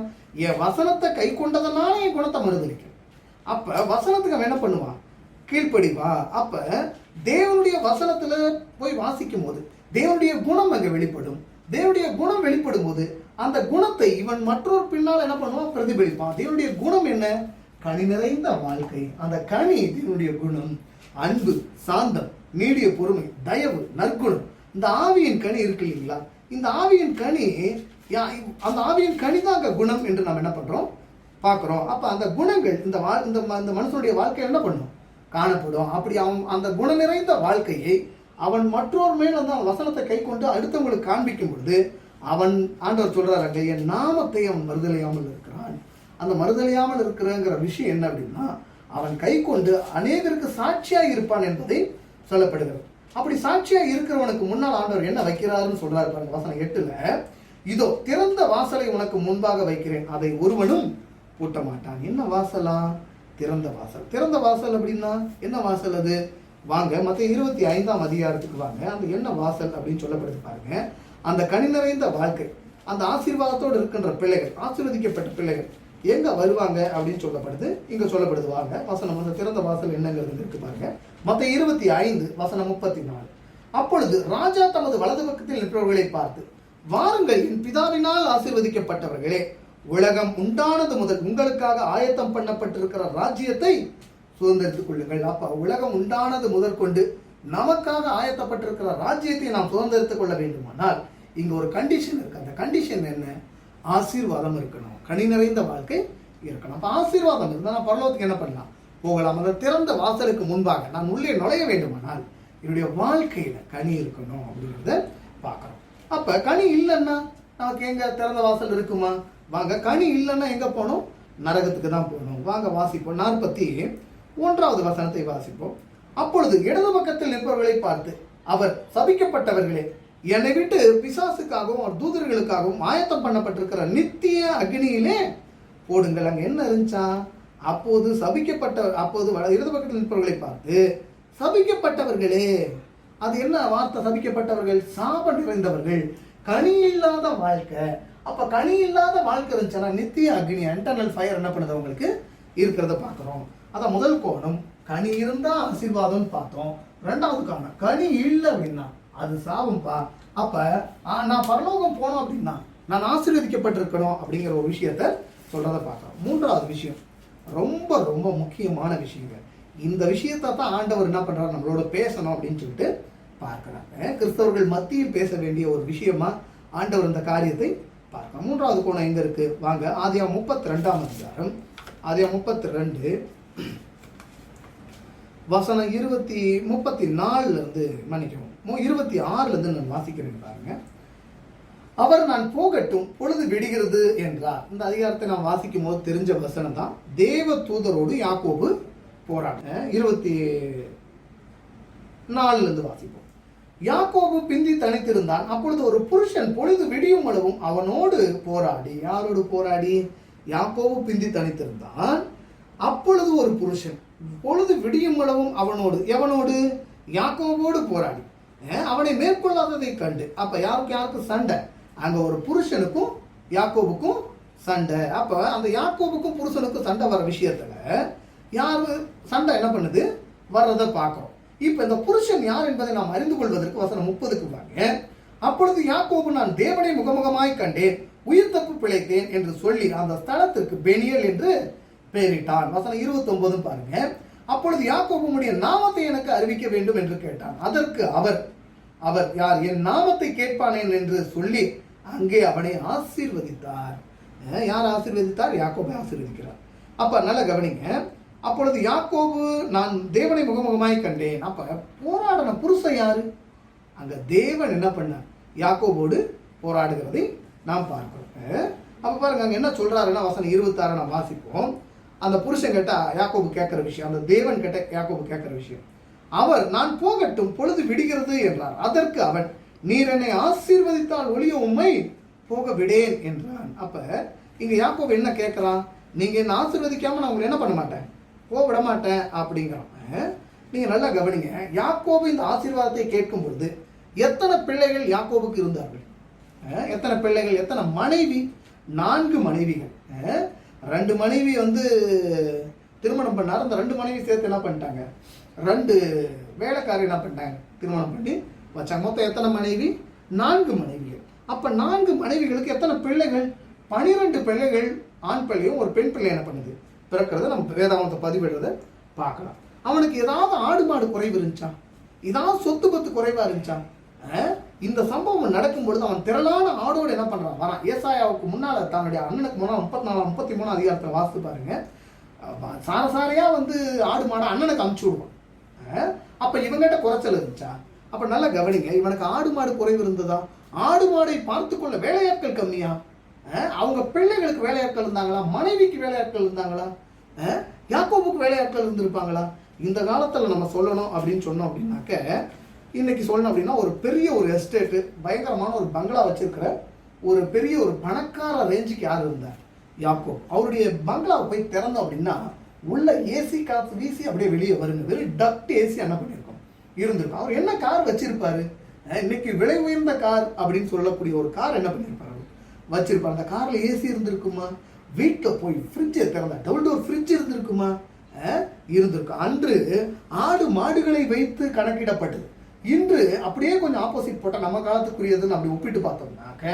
என் வசனத்தை கை கொண்டதுனால என் குணத்தை மறுதலிக்க. அப்ப வசனத்துக்கு அவன் என்ன பண்ணுவான், கீழ்ப்படிவா. அப்ப தேவனுடைய வசனத்துல போய் வாசிக்கும் போது தேவனுடைய குணம் அங்க வெளிப்படும். தேவனுடைய குணம் வெளிப்படும் போது அந்த குணத்தை இவன் மற்றொரு பின்னால் என்ன பண்ணுவான், பிரதிபலிப்பான். தேவனுடைய குணம் என்ன? கனி நிறைந்த வாழ்க்கை. அந்த கனி தேவனுடைய குணம், அன்பு, சாந்தம், நீடிய பொறுமை, தயவு, நற்குணம். இந்த ஆவியின் கனி இருக்கு இல்லைங்களா? இந்த ஆவியின் கனி, அந்த ஆவியின் கனி தான் அங்க குணம் என்று நாம் என்ன பண்றோம், பார்க்கிறோம். அப்ப அந்த குணங்கள் இந்த மனுஷனுடைய வாழ்க்கை என்ன பண்ணும், காணப்படும். அப்படி அவன் அந்த குண நிறைந்த வாழ்க்கையை அவன் மற்றொரு மேல் அந்த வசனத்தை கை கொண்டு அடுத்தவங்களுக்கு காண்பிக்கும் பொழுது அவன், ஆண்டவர் சொல்றாரு, என் நாமத்தை அவன் மறுதலியாமல் இருக்கிறான். அந்த மறுதலியாமல் இருக்கிறங்கிற விஷயம் என்ன அப்படின்னா, அவன் கை கொண்டு அநேகருக்கு சாட்சியா இருப்பான் என்பதை சொல்லப்படுகிறது. அப்படி சாட்சியா இருக்கிறவனுக்கு முன்னால் ஆண்டவர் என்ன வைக்கிறாருன்னு சொல்றாரு பாருங்க. வசனம் 8ல, இதோ திறந்த வாசலை உனக்கு முன்பாக வைக்கிறேன், அதை ஒருவனும் பூட்ட மாட்டான். என்ன வாசலா? திறந்த வாசல். திறந்த வாசல் அப்படின்னா என்ன வாசல் அது? வாங்க மத்த 25ஆம் அதிகாரத்துக்கு வாங்க. அந்த என்ன வாசல் அப்படின்னு சொல்லப்படுது பாருங்க. அந்த கனி நிறைந்த வாழ்க்கை, அந்த ஆசீர்வாதத்தோடு இருக்கின்ற பிள்ளைகள், ஆசீர்வதிக்கப்பட்ட பிள்ளைகள் எங்க வருவாங்க அப்படின்னு சொல்லப்படுது. இங்க சொல்லப்படுது, வாங்க வசனம். அந்த திறந்த வாசல் என்னங்கிறது இருக்கு பாருங்க. மத்த 25 வசனம் 34. அப்பொழுது ராஜா தமது வலது பக்கத்தில் நிற்பவர்களை பார்த்து, வாருங்கள் என் பிதாவினால் ஆசீர்வதிக்கப்பட்டவர்களே, உலகம் உண்டானது முதல் உங்களுக்காக ஆயத்தம் பண்ணப்பட்டிருக்கிற ராஜ்யத்தை சுதந்திரித்துக் கொள்ளுங்கள். அப்ப உலகம் உண்டானது முதற்கொண்டு நமக்காக ஆயத்தப்பட்டிருக்கிற ராஜ்யத்தை நாம் சுதந்திரித்துக் கொள்ள வேண்டுமானால் இங்க ஒரு கண்டிஷன் இருக்கு. அந்த கண்டிஷன் என்ன? ஆசீர்வாதம் இருக்கணும், கனி நிறைந்த வாழ்க்கை இருக்கணும். அப்ப ஆசீர்வாதம் இருந்தால் நான் பரலோகத்துக்கு என்ன பண்ணலாம், போகலாம். அந்த திறந்த வாசலுக்கு முன்பாக நான் உள்ளே நுழைய வேண்டுமானால் என்னுடைய வாழ்க்கையில கனி இருக்கணும் அப்படிங்கிறத பார்க்கணும். அப்ப கனி இல்லைன்னா நமக்கு எங்க திறந்த வாசல் இருக்குமா? வாங்க, கனி இல்லைன்னா எங்க போகணும், நரகத்துக்கு தான் போகணும். வாங்க வாசிப்போம். 41வது வசனத்தை வாசிப்போம். அப்பொழுது இடது பக்கத்தில் நிற்பவர்களை பார்த்து அவர், சபிக்கப்பட்டவர்களே, என்னை விட்டு பிசாசுக்காகவும் தூதர்களுக்காகவும் ஆயத்தம் பண்ணப்பட்டிருக்கிற நித்திய அக்னியிலே போடுங்கள். அங்க என்ன இருந்துச்சா? அப்போது இடது பக்கத்தில் நிற்பவர்களை பார்த்து, சபிக்கப்பட்டவர்களே. அது என்ன வார்த்தை? சபிக்கப்பட்டவர்கள், சாபம் நிறைந்தவர்கள், கனி இல்லாத வாழ்க்கை. அப்ப கனி இல்லாத வாழ்க்கை இருந்துச்சுன்னா நித்திய அக்னி, இன்டர்னல் ஃபயர் என்ன பண்ணுது அவங்களுக்கு இருக்கிறத பார்க்கிறோம். அதான் முதல் கோணம், கனி இருந்தா ஆசீர்வாதம் பார்த்தோம். ரெண்டாவது காரணம், கனி இல்லை அப்படின்னா அது சாபம்பா. அப்ப நான் பரலோகம் போனோம் அப்படின்னா நான் ஆசீர்வதிக்கப்பட்டிருக்கணும் அப்படிங்கிற ஒரு விஷயத்த சொல்றத பார்க்கிறோம். மூன்றாவது விஷயம், ரொம்ப ரொம்ப முக்கியமான விஷயங்க. இந்த விஷயத்தை தான் ஆண்டவர் என்ன பண்றாரு, நம்மளோட பேசணும் அப்படின்னு சொல்லிட்டு பார்க்கிறாங்க. கிறிஸ்தவர்கள் மத்தியில் பேச வேண்டிய ஒரு விஷயமா ஆண்டவர் இந்த காரியத்தை பார்க்கலாம். மூன்றாவது கோணம் எங்க இருக்கு வாங்க. ஆதியாகமம் 32ஆம் அதிகாரம், ஆதியாகமம் 32 வசனம் 34 இருந்து மன்னிக்கவும் 26 இருந்து நான் வாசிக்கிறேன் பாருங்க. அவர் நான் போகட்டும் பொழுது விடுகிறது என்றார். இந்த அதிகாரத்தை நான் வாசிக்கும் போது தெரிஞ்ச வசனம் தான். தேவ தூதரோடு யாக்கோபு போராட 24 இருந்து வாசிப்போம். யாக்கோபு பிந்தி தனித்திருந்தான். அப்பொழுது ஒரு புருஷன் பொழுது விடியும் அளவும் அவனோடு போராடி. யாரோடு போராடி? யாக்கோபு பிந்தி தனித்திருந்தான். அப்பொழுது ஒரு புருஷன் பொழுது விடியும் அளவும் அவனோடு, எவனோடு? யாக்கோபோடு போராடி அவனை மேற்கொள்ளாததை கண்டு. அப்ப யாருக்கு சண்டை? அங்க ஒரு புருஷனுக்கும் யாக்கோபுக்கும் சண்டை. அப்ப அந்த யாக்கோபுக்கும் புருஷனுக்கும் சண்டை வர விஷயத்துல யாரு சண்டை என்ன பண்ணுது வர்றதை பார்க்கிறோம். இப்ப இந்த புருஷன் யார் என்பதை நாம் அறிந்து கொள்வதற்கு வசனம் 30க்கு வாங்க. அப்பொழுது யாக்கோபு நான் தேவனை முகமுகமாய் கண்டேன், உயிர் தப்பு பிழைத்தேன் என்று சொல்லி அந்த ஸ்தலத்திற்கு பெனியல் என்று பெயரிட்டான். வசனம் 29 பாருங்க. அப்பொழுது யாக்கோபு உம்முடைய நாமத்தை எனக்கு அறிவிக்க வேண்டும் என்று கேட்டான். அதற்கு அவர் யார்? என் நாமத்தை கேட்பானேன் என்று சொல்லி அங்கே அவனை ஆசீர்வதித்தார். யார் ஆசீர்வதித்தார்? யாக்கோபை ஆசீர்வதிக்கிறார். அப்ப நல்ல கவனிங்க. அப்பொழுது யாக்கோபு நான் தேவனை முகமுகமாய் கண்டேன். அப்ப போராடின புருஷன் யாரு? அங்க தேவன் என்ன பண்ணார்? யாக்கோபோடு போராடுகிறதை நாம் பார்க்கிறோம். அப்ப பாருங்க அங்க என்ன சொல்றாருன்னா வசனம் 26 நாம் வாசிப்போம். அந்த புருஷன் கிட்ட யாக்கோபு கேட்கிற விஷயம், அந்த தேவன் கிட்ட யாக்கோபு கேட்கிற விஷயம். அவர் நான் போகட்டும் பொழுது விடுகிறது என்றார். அதற்கு அவன் நீர் என்னை ஆசீர்வதித்தால் ஒழிய உம்மை போக விடேன் என்றான். அப்ப இங்க யாக்கோபு என்ன கேட்கிறான்? நீங்க என்ன ஆசீர்வதிக்காம நான் உங்களை என்ன பண்ண மாட்டேன், போக விட மாட்டேன் அப்படிங்கிறான். நீங்க நல்லா கவனிங்க. யாக்கோபு இந்த ஆசீர்வாதத்தை கேட்கும் பொழுது எத்தனை பிள்ளைகள் யாக்கோபுக்கு இருந்தார்கள்? எத்தனை பிள்ளைகள்? எத்தனை மனைவி? 4 மனைவிகள். 2 மனைவி திருமணம் பண்ணார். அந்த 2 மனைவி சேர்த்து என்ன பண்ணிட்டாங்க? 2 வேலைக்காரி என்ன பண்ணிட்டாங்க? திருமணம் பண்ணி வச்சாங்க. மொத்தம் எத்தனை மனைவி? 4 மனைவிகள். அப்ப 4 மனைவிகளுக்கு எத்தனை பிள்ளைகள்? 12 பிள்ளைகள். ஆண் பிள்ளையும் ஒரு பெண் பிள்ளை என்ன பண்ணுது பிறக்கிறத நம்ம வேதாகமத்தை பதிவிடுறத பார்க்கலாம். அவனுக்கு ஏதாவது ஆடு மாடு குறைவு இருந்துச்சா? ஏதாவது சொத்து பத்து குறைவா இருந்துச்சா? இந்த சம்பவம் நடக்கும் பொழுது அவன் திரளான ஆடோடு என்ன பண்றான் வரான். ஏசாயாவுக்கு முன்னால தன்னுடைய அண்ணனுக்கு முன்னாள் 34 33 அதிகாரத்தில் வாசித்து பாருங்க. சாரசாரையா ஆடு மாடை அண்ணனுக்கு அனுப்பிச்சு விடுவான். அப்ப இவங்கிட்ட குறைச்சல் இருந்துச்சா? அப்ப நல்லா கவனிங்க. இவனுக்கு ஆடு மாடு குறைவு இருந்ததா? ஆடு மாடை பார்த்து கொள்ள வேலையாட்கள் கம்மியா? அவங்க பிள்ளைகளுக்கு வேலையாட்கள் இருந்தாங்களா? மனைவிக்கு வேலையாட்கள் இருந்தாங்களா? யாக்கோபுக்கு வேலையாட்கள் இருந்திருப்பாங்களா? இந்த காலத்துல நம்ம சொல்லணும் அப்படின்னு சொன்னோம் அப்படின்னாக்க, இன்னைக்கு சொல்லணும் அப்படின்னா ஒரு பெரிய ஒரு எஸ்டேட்டு, பயங்கரமான ஒரு பங்களா வச்சிருக்கிற ஒரு பெரிய ஒரு பணக்கார ரேஞ்சுக்கு யார் இருந்தார்? யாக்கோப். அவருடைய பங்களாவை போய் திறந்தோம் அப்படின்னா உள்ள ஏசி காத்து வீசி அப்படியே வெளியே வருங்க. வெறும் டக்ட் ஏசி என்ன பண்ணியிருக்கோம் இருந்திருக்கும். அவர் என்ன கார் வச்சிருப்பாரு? இன்னைக்கு விலை உயர்ந்த கார் அப்படின்னு சொல்லக்கூடிய ஒரு கார் என்ன பண்ணியிருப்பாரு வச்சிருப்பாரு. அந்த கார்ல ஏசி இருந்திருக்குமா? வீட்டில் போய் ஃப்ரிட்ஜை திறந்தா டபுள் டோர் ஃப்ரிட்ஜ் இருந்திருக்குமா? இருந்திருக்கும். அன்று ஆடு மாடுகளை வைத்து கணக்கிடப்பட்டது. இன்று அப்படியே கொஞ்சம் ஆப்போசிட் போட்டால் நம்ம காலத்துக்குரியதுன்னு அப்படி ஒப்பிட்டு பார்த்தோம்னாக்க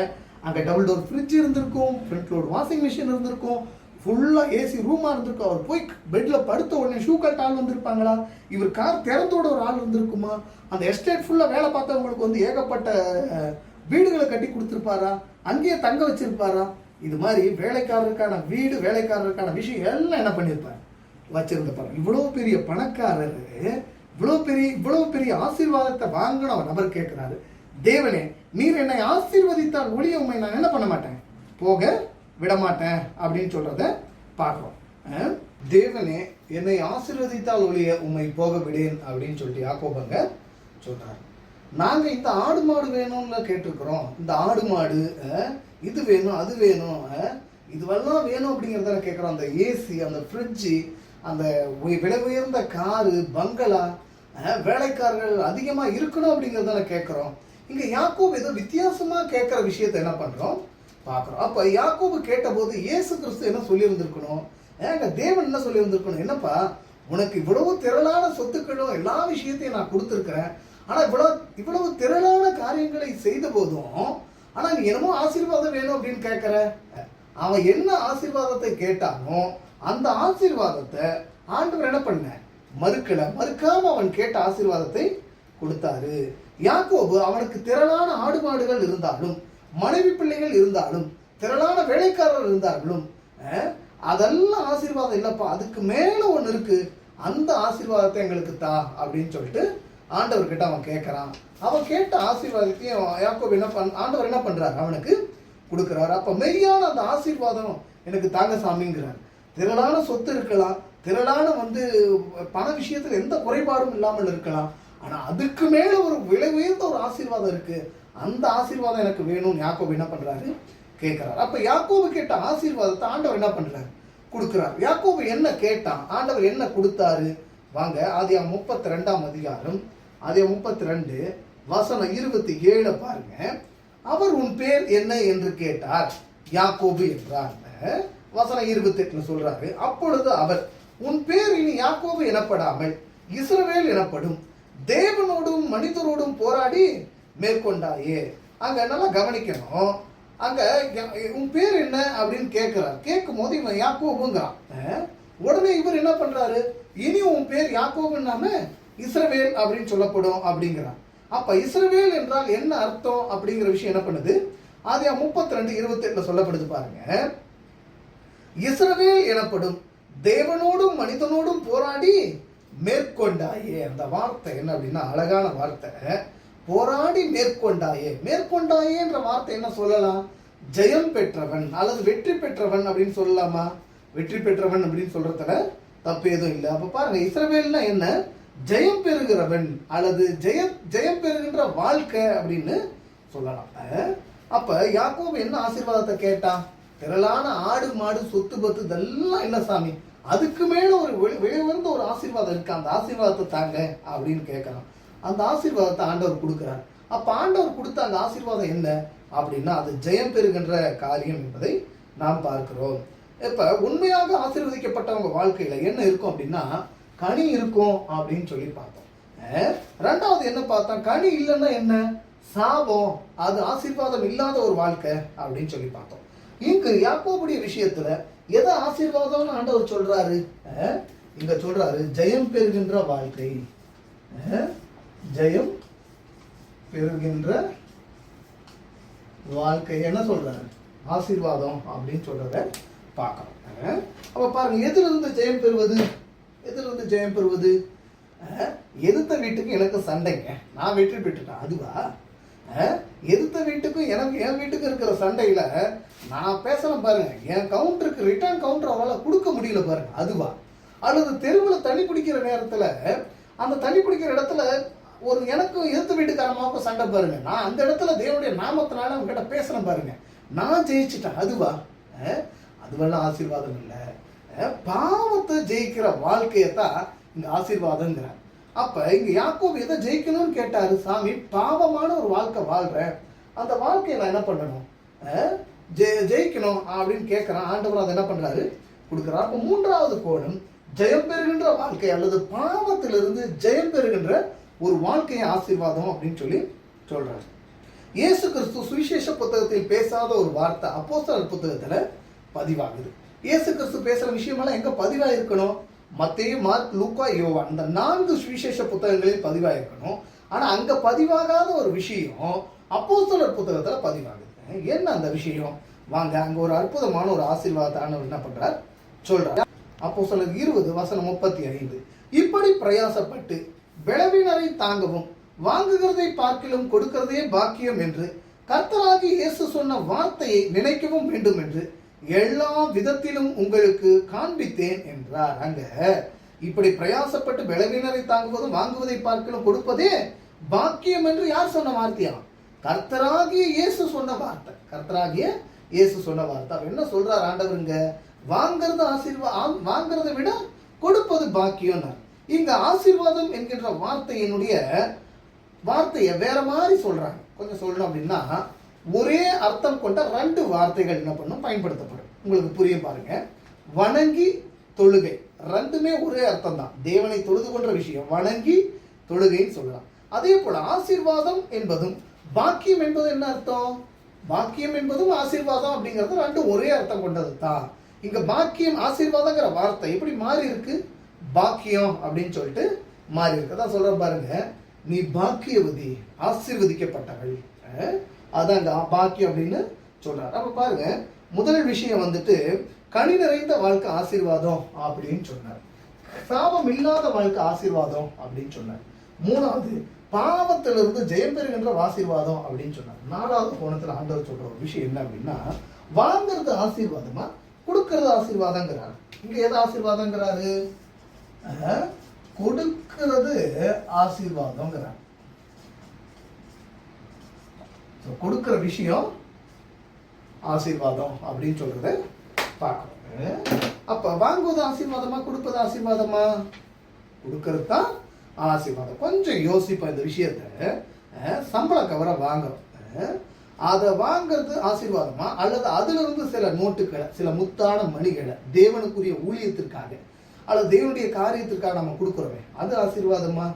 அங்கே டபுள் டோர் ஃப்ரிட்ஜ் இருந்திருக்கும், ஃப்ரண்ட் லோட் வாஷிங் மிஷின் இருந்திருக்கும், ஃபுல்லாக ஏசி ரூமாக இருந்திருக்கும். அவர் போய் பெட்டில் படுத்த உடனே ஷூ கட் ஆள் வந்திருப்பாங்களா? இவர் கார் திறந்தோட ஒரு ஆள் இருந்திருக்குமா? அந்த எஸ்டேட் ஃபுல்லாக வேலை பார்த்தவங்களுக்கு ஏகப்பட்ட வீடுகளை கட்டி கொடுத்துருப்பாரா? அங்கேயே தங்க வச்சிருப்பாரா? இது மாதிரி வேலைக்காரருக்கான வீடு, வேலைக்காரருக்கான விஷயம் எல்லாம் என்ன பண்ணியிருப்பாரு வச்சிருந்தப்பாரு. இவ்வளவு பெரிய பணக்காரரு, இவ்வளவு பெரிய ஆசீர்வாதத்தை வாங்கின ஒரு நபர் கேட்கிறாரு, தேவனே நீர் என்னை ஆசீர்வதித்தால் ஒழிய உண்மை நான் என்ன பண்ண மாட்டேன், போக விட மாட்டேன் அப்படின்னு சொல்றத பார்க்கிறோம். தேவனே என்னை ஆசீர்வதித்தால் ஒழிய உண்மை போக விடேன் அப்படின்னு சொல்லிட்டு யாக்கோபங்க சொல்றாரு. நாங்க இந்த ஆடு மாடு வேணும்னு கேட்டிருக்கிறோம். இந்த ஆடு மாடு இது வேணும், அது வேணும், இதுவெல்லாம் வேணும் அப்படிங்கிறத கேட்குறோம். அந்த ஏசி, அந்த ஃப்ரிட்ஜு, அந்த விலை உயர்ந்த காரு, பங்களா, வேலைக்காரர்கள் அதிகமாக இருக்கணும் அப்படிங்கிறத கேட்குறோம். இங்கே யாக்கோபு ஏதோ வித்தியாசமாக கேட்குற விஷயத்த என்ன பண்ணுறோம் பார்க்குறோம். அப்போ யாக்கோபு கேட்டபோது இயேசு கிறிஸ்து என்ன சொல்லியிருந்திருக்கணும்? தேவன் என்ன சொல்லியிருந்திருக்கணும்? என்னப்பா உனக்கு இவ்வளவு திரளான சொத்துக்களும் எல்லா விஷயத்தையும் நான் கொடுத்துருக்கிறேன். ஆனால் இவ்வளவு திரளான காரியங்களை செய்த போதும் ஆனால் நீ என்னமோ ஆசீர்வாதம் வேணும் அப்படின்னு கேட்குற. அவன் என்ன ஆசீர்வாதத்தை கேட்டானோ அந்த ஆசீர்வாதத்தை ஆண்டவர் என்ன பண்ண மறுக்காம அவன் கேட்ட ஆசீர்வாதத்தை கொடுத்தாரு. யாக்கோபு அவனுக்கு திரளான ஆடு மாடுகள் இருந்தாலும், மனைவி பிள்ளைகள் இருந்தாலும், திரளான வேலைக்காரர்கள் இருந்தார்களும், அதெல்லாம் ஆசீர்வாதம் இல்லப்பா, அதுக்கு மேல ஒண்ணு இருக்கு, அந்த ஆசீர்வாதத்தை எங்களுக்கு தா அப்படின்னு சொல்லிட்டு ஆண்டவர்கிட்ட அவன் கேட்கறான். அவன் கேட்ட ஆசீர்வாதத்தையும் யாக்கோபு ஆண்டவர் என்ன பண்றாரு, அவனுக்கு கொடுக்கிறாரு. அப்ப மெய்யான அந்த ஆசீர்வாதம் எனக்கு தாங்க சாமிங்கிறார். திரளான சொத்து இருக்கலாம், திரளான பண விஷயத்துல எந்த குறைபாடும் இல்லாமல் இருக்கலாம், ஆனா அதுக்கு மேல ஒரு விலை உயர்ந்த ஒரு ஆசீர்வாதம் இருக்கு, அந்த ஆசீர்வாதம் எனக்கு வேணும்னு யாக்கோபு என்ன பண்றாரு, கேட்கிறார். அப்ப யாக்கோபு கேட்ட ஆசீர்வாதத்தை ஆண்டவர் என்ன பண்றாரு, கொடுக்கிறார். யாக்கோபு என்ன கேட்டான், ஆண்டவர் என்ன கொடுத்தாரு, வாங்க ஆதியாகமம் 32 அதிகாரம், ஆதியாகமம் 32 வசனம் 27 பாருங்க. அவர் உன் பேர் என்ன என்று கேட்டார், யாக்கோபு என்றார். வசனம் 28 சொல்றாரு, அப்பொழுது அவர் உன் பேர் இனி யாக்கோபு எனப்படாமல் இஸ்ரவேல் எனப்படும், தேவனோடும் மனிதரோடும் போராடி மேற்கொண்டாயே. அங்க நல்லா கவனிக்கணும், அங்க உன் பேர் என்ன அப்படின்னு கேட்கிறார். கேட்கும் போது இவன் யாக்கோபுங்கிறான். உடனே இவர் என்ன பண்றாரு, இனி உன் பேர் யாக்கோபுன்னாம இஸ்ரவேல் அப்படின்னு சொல்லப்படும் அப்படிங்கிறான். அப்ப இஸ்ரவேல் என்றால் என்ன அர்த்தம் அப்படிங்கிற விஷயம் என்ன பண்ணுது, ஆதியாகமம் 32:28 சொல்லப்படுது பாருங்க. இஸ்ரவேல் எனப்படும், தேவனோடும் மனிதனோடும் போராடி மேற்கொண்டாயே. அந்த வார்த்தை என்ன அப்படின்னா அழகான வார்த்தை, போராடி மேற்கொண்டாயே. மேற்கொண்டாயேன்ற வார்த்தை என்ன சொல்லலாம், ஜெயம் பெற்றவன் அல்லது வெற்றி பெற்றவன் அப்படின்னு சொல்லலாமா? வெற்றி பெற்றவன் அப்படின்னு சொல்றதுல தப்பு எதுவும் இல்லை. அப்ப பாருங்க, இஸ்ரவேல்னா என்ன, ஜெயம் பெறுகிறவன் அல்லது ஜெயம் பெறுகின்ற வாழ்க்கை அப்படின்னு சொல்லலாம். அப்ப யாக்கோபு என்ன ஆசீர்வாதத்தை கேட்டான், திரளான ஆடு மாடு சொத்து பத்து இதெல்லாம் என்ன சாமி, அதுக்கு மேல ஒரு உயர்ந்த ஒரு ஆசீர்வாதம் இருக்கு, அந்த ஆசீர்வாதத்தை தாங்க அப்படின்னு கேட்கறான். அந்த ஆசீர்வாதத்தை ஆண்டவர் கொடுக்கிறார். அப்ப ஆண்டவர் கொடுத்த அந்த ஆசீர்வாதம் என்ன அப்படின்னா அது ஜெயம் பெறுகின்ற காரியம் என்பதை நாம் பார்க்கிறோம். இப்ப உண்மையாக ஆசீர்வதிக்கப்பட்டவங்க வாழ்க்கையில என்ன இருக்கும் அப்படின்னா கனி இருக்கும் அப்படின்னு சொல்லி பார்த்தோம். ரெண்டாவது என்ன பார்த்தோம், கனி இல்லைன்னா என்ன, சாபம், அது ஆசீர்வாதம் இல்லாத ஒரு வாழ்க்கை அப்படின்னு சொல்லி பார்த்தோம். இங்கு யாக்கோபுடைய விஷயத்துல எதை ஆசீர்வாதம்னு ஆண்டவர் சொல்றாரு, இங்க சொல்றாரு ஜெயம் பெறுகின்ற வாழ்க்கை, ஜெயம் பெறுகின்ற வாழ்க்கை என்ன சொல்றாரு, ஆசீர்வாதம் அப்படின்னு சொல்றத பார்க்கணும். அப்ப பாருங்க, எதிலிருந்து ஜெயம் பெறுவது, எதிலிருந்து ஜெயம் பெறுவது, எதிர்த்த வீட்டுக்கு எனக்கு சண்டைங்க, நான் வெற்றி பெற்றுட்டேன் அதுவா, எதிர்த்த வீட்டுக்கும் எனக்கு என் வீட்டுக்கு இருக்கிற சண்டையில நான் பேசலாம் பாருங்க, என் கவுண்டருக்கு ரிட்டர்ன் கவுண்டர் அவரால் கொடுக்க முடியல பாருங்க அதுவா, அல்லது தெருவில் தண்ணி குடிக்கிற நேரத்துல அந்த தண்ணி குடிக்கிற இடத்துல ஒரு எனக்கும் எதிர்த்த வீட்டுக்காரமாவுக்கும் சண்டை பாருங்க, நான் அந்த இடத்துல தேவனுடைய நாமத்தினால அவங்க கிட்ட பேசுறேன் பாருங்க, நான் ஜெயிச்சுட்டேன் அதுவா, அதுவெல்லாம் ஆசீர்வாதம் இல்லை. பாவத்தை ஜெயிக்கிற வாழ்க்கையத்தான் இங்க ஆசீர்வாதங்கிறார். அப்ப இங்க யாக்கோபு எதை ஜெயிக்கணும்னு கேட்டாரு, சாமி பாவமான ஒரு வாழ்க்கை வாழ்றேன், அந்த வாழ்க்கையை நான் என்ன பண்ணணும், ஜெயிக்கணும் அப்படின்னு கேட்கிறான். ஆண்டவர் அதை என்ன பண்றாரு, கொடுக்கிறார். அப்ப மூன்றாவது கோணம் ஜெயம் பெறுகின்ற வாழ்க்கை அல்லது பாவத்திலிருந்து ஜெயம் பெறுகின்ற ஒரு வாழ்க்கையை ஆசீர்வாதம் அப்படின்னு சொல்லி சொல்றாரு. இயேசு கிறிஸ்து சுவிசேஷ புத்தகத்தில் பேசாத ஒரு வார்த்தை அப்போஸ்தலர் புத்தகத்துல பதிவாகுது. இயேசு கிறிஸ்து பேசுற விஷயமெல்லாம் எங்க பதிவா இருக்கணும், மத்தேயு, மார்க், லூக்கா, யோவான் இந்த 4 சுவிசேஷ புத்தகங்களில் பதிவா இருக்கணும். ஆனா அங்க பதிவாகாத ஒரு விஷயம் அப்போஸ்தலர் புத்தகத்துல பதிவாகுது. என்ன அந்த விஷயம், வாங்க அங்க ஒரு அற்புதமான ஒரு ஆசீர்வாதத்தை ஆண்டவர் என்ன பண்றார் சொல்றார். அப்போஸ்தலர் 20:35 இப்படி பிரயாசப்பட்டு பலவீனரை தாங்கவும் வாங்குகிறதை பார்க்கிலும் கொடுக்கிறதே பாக்கியம் என்று கர்த்தராகிய இயேசு சொன்ன வார்த்தையை நினைக்கவும் வேண்டும் என்று எல்லா விதத்திலும் உங்களுக்கு காண்பித்தேன் என்றார். அங்க இப்படி பிரயாசப்பட்டு பலவீனரை தாங்குவதும் வாங்குவதை பார்க்கிலும் கொடுப்பதே பாக்கியம் என்று யார் சொன்ன வார்த்தையா, கர்த்தராகிய இயேசு சொன்ன வார்த்தை, கர்த்தராகிய இயேசு சொன்ன வார்த்தை. அவர் என்ன சொல்றார் ஆண்டவருங்க, வாங்கிறது ஆசீர்வாதம், வாங்கிறதை விட கொடுப்பது பாக்கியம். இங்க ஆசீர்வாதம் என்கின்ற வார்த்தையை வேற மாதிரி சொல்றாங்க. கொஞ்சம் சொல்லணும் அப்படின்னா ஒரே அர்த்தம் கொண்ட 2 வார்த்தைகள் என்ன பண்ணும் பயன்படுத்தப்படும். உங்களுக்கு புரியும் பாருங்க, வணங்கி தொழுகை ரெண்டுமே ஒரே அர்த்தம் தான். தேவனை தொழுது கொண்ட விஷயம் வணங்கி தொழுகைன்னு சொல்லலாம். அதே போல ஆசீர்வாதம் என்பதும் பாக்கியம் என்பது என்ன அர்த்தம், பாக்கியம் என்பதும் ஆசீர்வாதம் அப்படிங்கிறது 2 ஒரே அர்த்தம் கொண்டது தான். இங்க பாக்கியம் ஆசீர்வாதங்கிற வார்த்தை எப்படி மாறி இருக்கு, பாக்கியம் அப்படின்னு சொல்லிட்டு மாறி இருக்கு. அதான் சொல்றேன் பாருங்க, நீ பாக்கியவதி, ஆசீர்வதிக்கப்பட்டவள். அதாங்க பாக்கியம் அப்படின்னு சொல்றாரு. அப்ப பாருங்க, முதல் விஷயம் வந்துட்டு கனி நிறைந்த வாழ்க்கை ஆசீர்வாதம் அப்படின்னு சொன்னார். சாபம் இல்லாத வாழ்க்கை ஆசீர்வாதம் அப்படின்னு சொன்னார். மூணாவது, பாவத்திலிருந்து ஜெயம் பெறுகின்ற ஆசீர்வாதம் அப்படின்னு சொன்னார். நாலாவது கோணத்துல ஆண்டவர் சொல்ற ஒரு விஷயம் என்ன அப்படின்னா, வாங்கிறது ஆசீர்வாதமா, கொடுக்கறது ஆசீர்வாதங்கிறாரு. இங்க எது ஆசீர்வாதங்கிறாரு? கொடுக்கிறது ஆசீர்வாதங்கிறார். கொடுக்கிற விஷயம் ஆசீர்வாதம் அப்படின்னு சொல்றத பார்க்கணும். அப்ப வாங்குவது ஆசீர்வாதமா, கொடுப்பது ஆசீர்வாதமா? கொடுக்கறது தான் ஆசீர்வாதம். கொஞ்சம் யோசிப்போம் இந்த விஷயத்த. சம்பள கவரை வாங்குறோம், அதை வாங்கிறது ஆசீர்வாதமா, அல்லது அதுல இருந்து சில நோட்டுகளை, சில முத்தான மணிகளை தேவனுக்குரிய ஊழியத்திற்காக அல்லது தேவனுடைய காரியத்திற்காக நம்ம கொடுக்குறோமே, அது ஆசீர்வாதமா?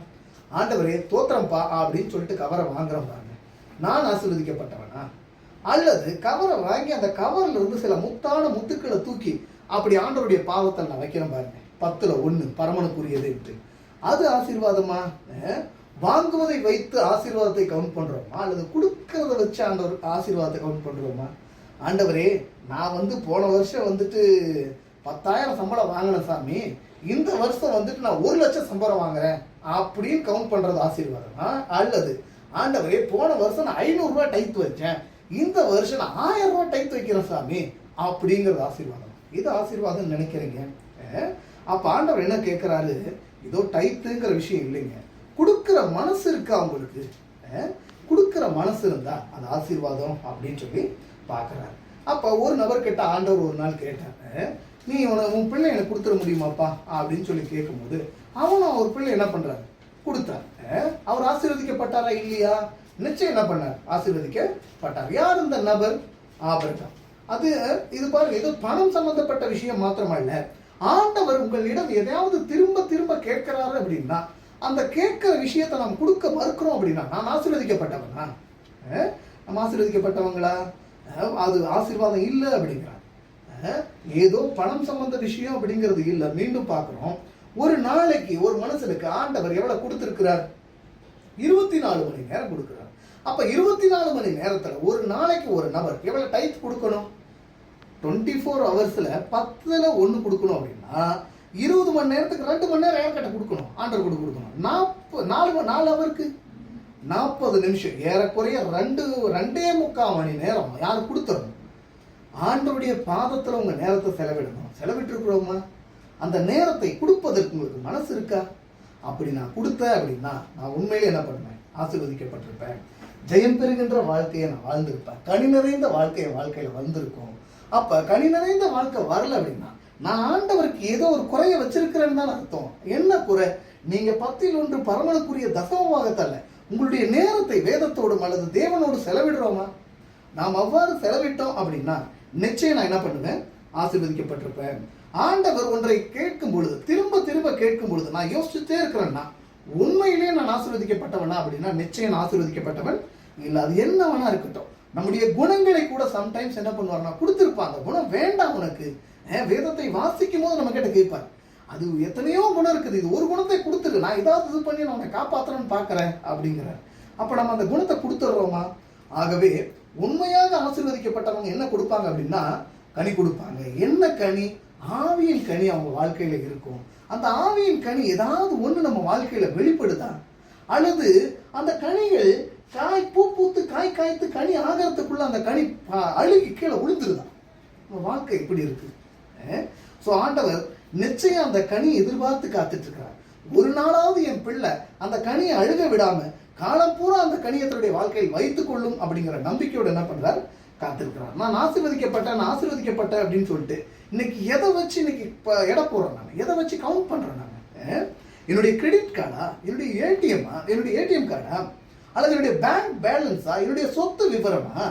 ஆண்டவரே தோத்திரம்பா அப்படின்னு சொல்லிட்டு கவரை வாங்குறோம் பாருங்க, நான் ஆசீர்வதிக்கப்பட்டவனா? அல்லது கவரை வாங்கி அந்த கவர்ல இருந்து சில முத்தான முத்துக்களை தூக்கி அப்படி ஆண்டவருடைய பாவத்தை நான் வைக்கிறேன் பாருங்க, 10ல் 1 பரமனுக்குரியது, அது ஆசீர்வாதமா? வாங்குவதை வைத்து ஆசீர்வாதத்தை கவுண்ட் பண்றோமா, அல்லது கொடுக்கறத வச்சு ஆண்டவர் ஆசீர்வாதத்தை கவுண்ட் பண்றோமா? ஆண்டவரே நான் போன வருஷம் 10,000 சம்பளம் வாங்கினேன் சாமி, இந்த வருஷம் நான் 1 லட்சம் சம்பளம் வாங்குறேன் அப்படின்னு கவுண்ட் பண்றது ஆசீர்வாதமா? அல்லது ஆண்டவரே போன வருஷம் நான் 500 ரூபாய் டைத் வச்சேன், இந்த வருஷம் நான் 1000 ரூபாய் டைத் வைக்கிறேன் சாமி அப்படிங்கிறது ஆசீர்வாதம்? இது ஆசீர்வாதம் நினைக்கிறீங்க? அப்ப ஆண்டவர் என்ன கேட்கிறாரு? இதோ டைத்துங்கிற விஷயம் இல்லைங்க, கொடுக்கிற மனசு இருக்கா உங்களுக்கு? கொடுக்கிற மனசு இருந்தா அது ஆசீர்வாதம் அப்படின்னு சொல்லி பார்க்கிறாரு. அப்ப ஒரு நபர் கிட்ட ஆண்டவர் ஒரு நாள் கேட்டாரு, நீ உன் பிள்ளை எனக்கு கொடுத்துட முடியுமாப்பா அப்படின்னு சொல்லி கேட்கும்போது அவனும் ஒரு பிள்ளை என்ன பண்றாரு? கொடுத்தார். அவர் ஆசீர்வதிக்கப்பட்டாரா இல்லையா? நிச்சயம் என்ன பண்ணார்? ஆசீர்வதிக்கப்பட்டார். யார் இந்த நபர்? ஆபிரகாம். அது இது பாருங்க, இது பணம் சம்பந்தப்பட்ட விஷயம் மாத்திரமல்ல, ஆண்டவர் உங்களிடம் எதையாவது திரும்ப திரும்ப கேட்கிறாரு அப்படின்னா அந்த கேட்கிற விஷயத்தை நாம் கொடுக்க மறுக்கிறோம் அப்படின்னா நான் ஆசீர்வதிக்கப்பட்டவனா? நம்ம ஆசீர்வதிக்கப்பட்டவங்களா? அது ஆசீர்வாதம் இல்லை அப்படிங்கிறார். ஏதோ பணம் சம்பந்த விஷயம் அப்படிங்கிறது இல்லை. மீண்டும் பார்க்கிறோம், ஒரு நாளைக்கு ஒரு மனுஷனுக்கு ஆண்டவர் எவ்வளவு கொடுத்திருக்கிறார்? 24 மணி நேரம் கொடுக்கிறார். அப்ப 24 மணி நேரத்துல ஒரு நாளைக்கு ஒரு நபர் எவ்வளவு டைத் கொடுக்கணும்? 24 ஹவர்ஸ்ல 10ல் 1 கொடுக்கணும் அப்படின்னா 20 மணி நேரத்துக்கு 2 மணி நேரம் யார்கிட்ட கொடுக்கணும்? ஆண்டவர் கொடுக்கணும். 4 ஹவருக்கு 40 நிமிஷம், ஏறக்குறைய 2.25 மணி நேரம் யார் கொடுத்துடணும்? ஆண்டவருடைய பாதத்துல உங்க நேரத்தை செலவிடணும். செலவிட்டு இருக்கிறோமா? அந்த நேரத்தை கொடுப்பதற்கு உங்களுக்கு மனசு இருக்கா? அப்படி நான் கொடுத்தேன் அப்படின்னா நான் உண்மையிலே என்ன பண்ணுவேன்? ஆசீர்வதிக்கப்பட்டிருப்பேன். ஜெயம் பெறுகின்ற வாழ்க்கையை நான் வாழ்ந்திருப்பேன். கனி நிறைந்த வாழ்க்கையை வாழ்க்கையில வந்திருக்கும். அப்ப கனி நிறைந்த வாழ்க்கை வரல அப்படின்னா நான் ஆண்டவருக்கு ஏதோ ஒரு குறைய வச்சிருக்கிறேன்னு தான் அர்த்தம். என்ன குறை? நீங்க 10ல் 1 பரமனுக்குரிய தசமமாகத்தல்ல, உங்களுடைய நேரத்தை வேதத்தோடும் அல்லது தேவனோடு செலவிடுறோமா? நாம் அவ்வாறு செலவிட்டோம் அப்படின்னா நிச்சயம் நான் என்ன பண்ணுவேன்? ஆசீர்வதிக்கப்பட்டிருப்பேன். ஆண்டவர் ஒன்றை கேட்கும் பொழுது, திரும்ப திரும்ப கேட்கும் பொழுது நான் யோசிச்சுட்டே இருக்கிறேன்னா உண்மையிலேயே நான் ஆசீர்வதிக்கப்பட்டவனா அப்படின்னா நிச்சயம் ஆசீர்வதிக்கப்பட்டவன் இல்லை. அது என்னவனா இருக்கட்டும், நம்முடைய குணங்களை கூட சம்டைம்ஸ் என்ன பண்ணுவார்னா கொடுத்திருப்பாங்க. குணம் வேண்டாம் உனக்கு, வேதத்தை வாசிக்கும் போது நம்ம கிட்ட கேட்பார், அது எத்தனையோ குணம் இருக்குது, இது ஒரு குணத்தை கொடுத்துரு, நான் ஏதாவது இது பண்ணி நான் உன்னை காப்பாற்றணும்னு பார்க்கறேன் அப்படிங்கிறார். அப்ப நம்ம அந்த குணத்தை கொடுத்துடுறோமா? ஆகவே உண்மையாக ஆசீர்வதிக்கப்பட்டவங்க என்ன கொடுப்பாங்க அப்படின்னா கனி கொடுப்பாங்க. என்ன கனி? ஆவியின் கனி அவங்க வாழ்க்கையில இருக்கும். அந்த ஆவியின் கனி ஏதாவது ஒண்ணு நம்ம வாழ்க்கையில வெளிப்படுதா? அல்லது அந்த கனிகள் பூ பூத்து காய் காய்த்து கனி ஆகிறதுக்குள்ள அந்த கனி அழுகி கீழே விழுந்துருதான்? வாழ்க்கை இப்படி இருக்கு. சோ ஆண்டவர் நிச்சயம் அந்த கனியை எதிர்பார்த்து காத்துட்டு இருக்கிறார். ஒரு நாளாவது என் பிள்ளை அந்த கனியை அழுக விடாம காலம் பூரா அந்த கனியை தன்னுடைய வாழ்க்கையில் வைத்துக் கொள்ளும் அப்படிங்கிற நம்பிக்கையோட என்ன பண்றார்? காத்திருக்கிறார். நான் ஆசீர்வதிக்கப்பட்டேன் அப்படின்னு சொல்லிட்டு இன்னைக்கு எதை வச்சு இன்னைக்கு எடை போடுறேன்? நான் எதை வச்சு கவுண்ட் பண்றேன்? நான் என்னுடைய கிரெடிட் கார்டா, என்னுடைய ஏடிஎம் கார்டா, அல்லது என்னுடைய பேங்க் பேலன்ஸா, என்னுடைய சொத்து விவரமா,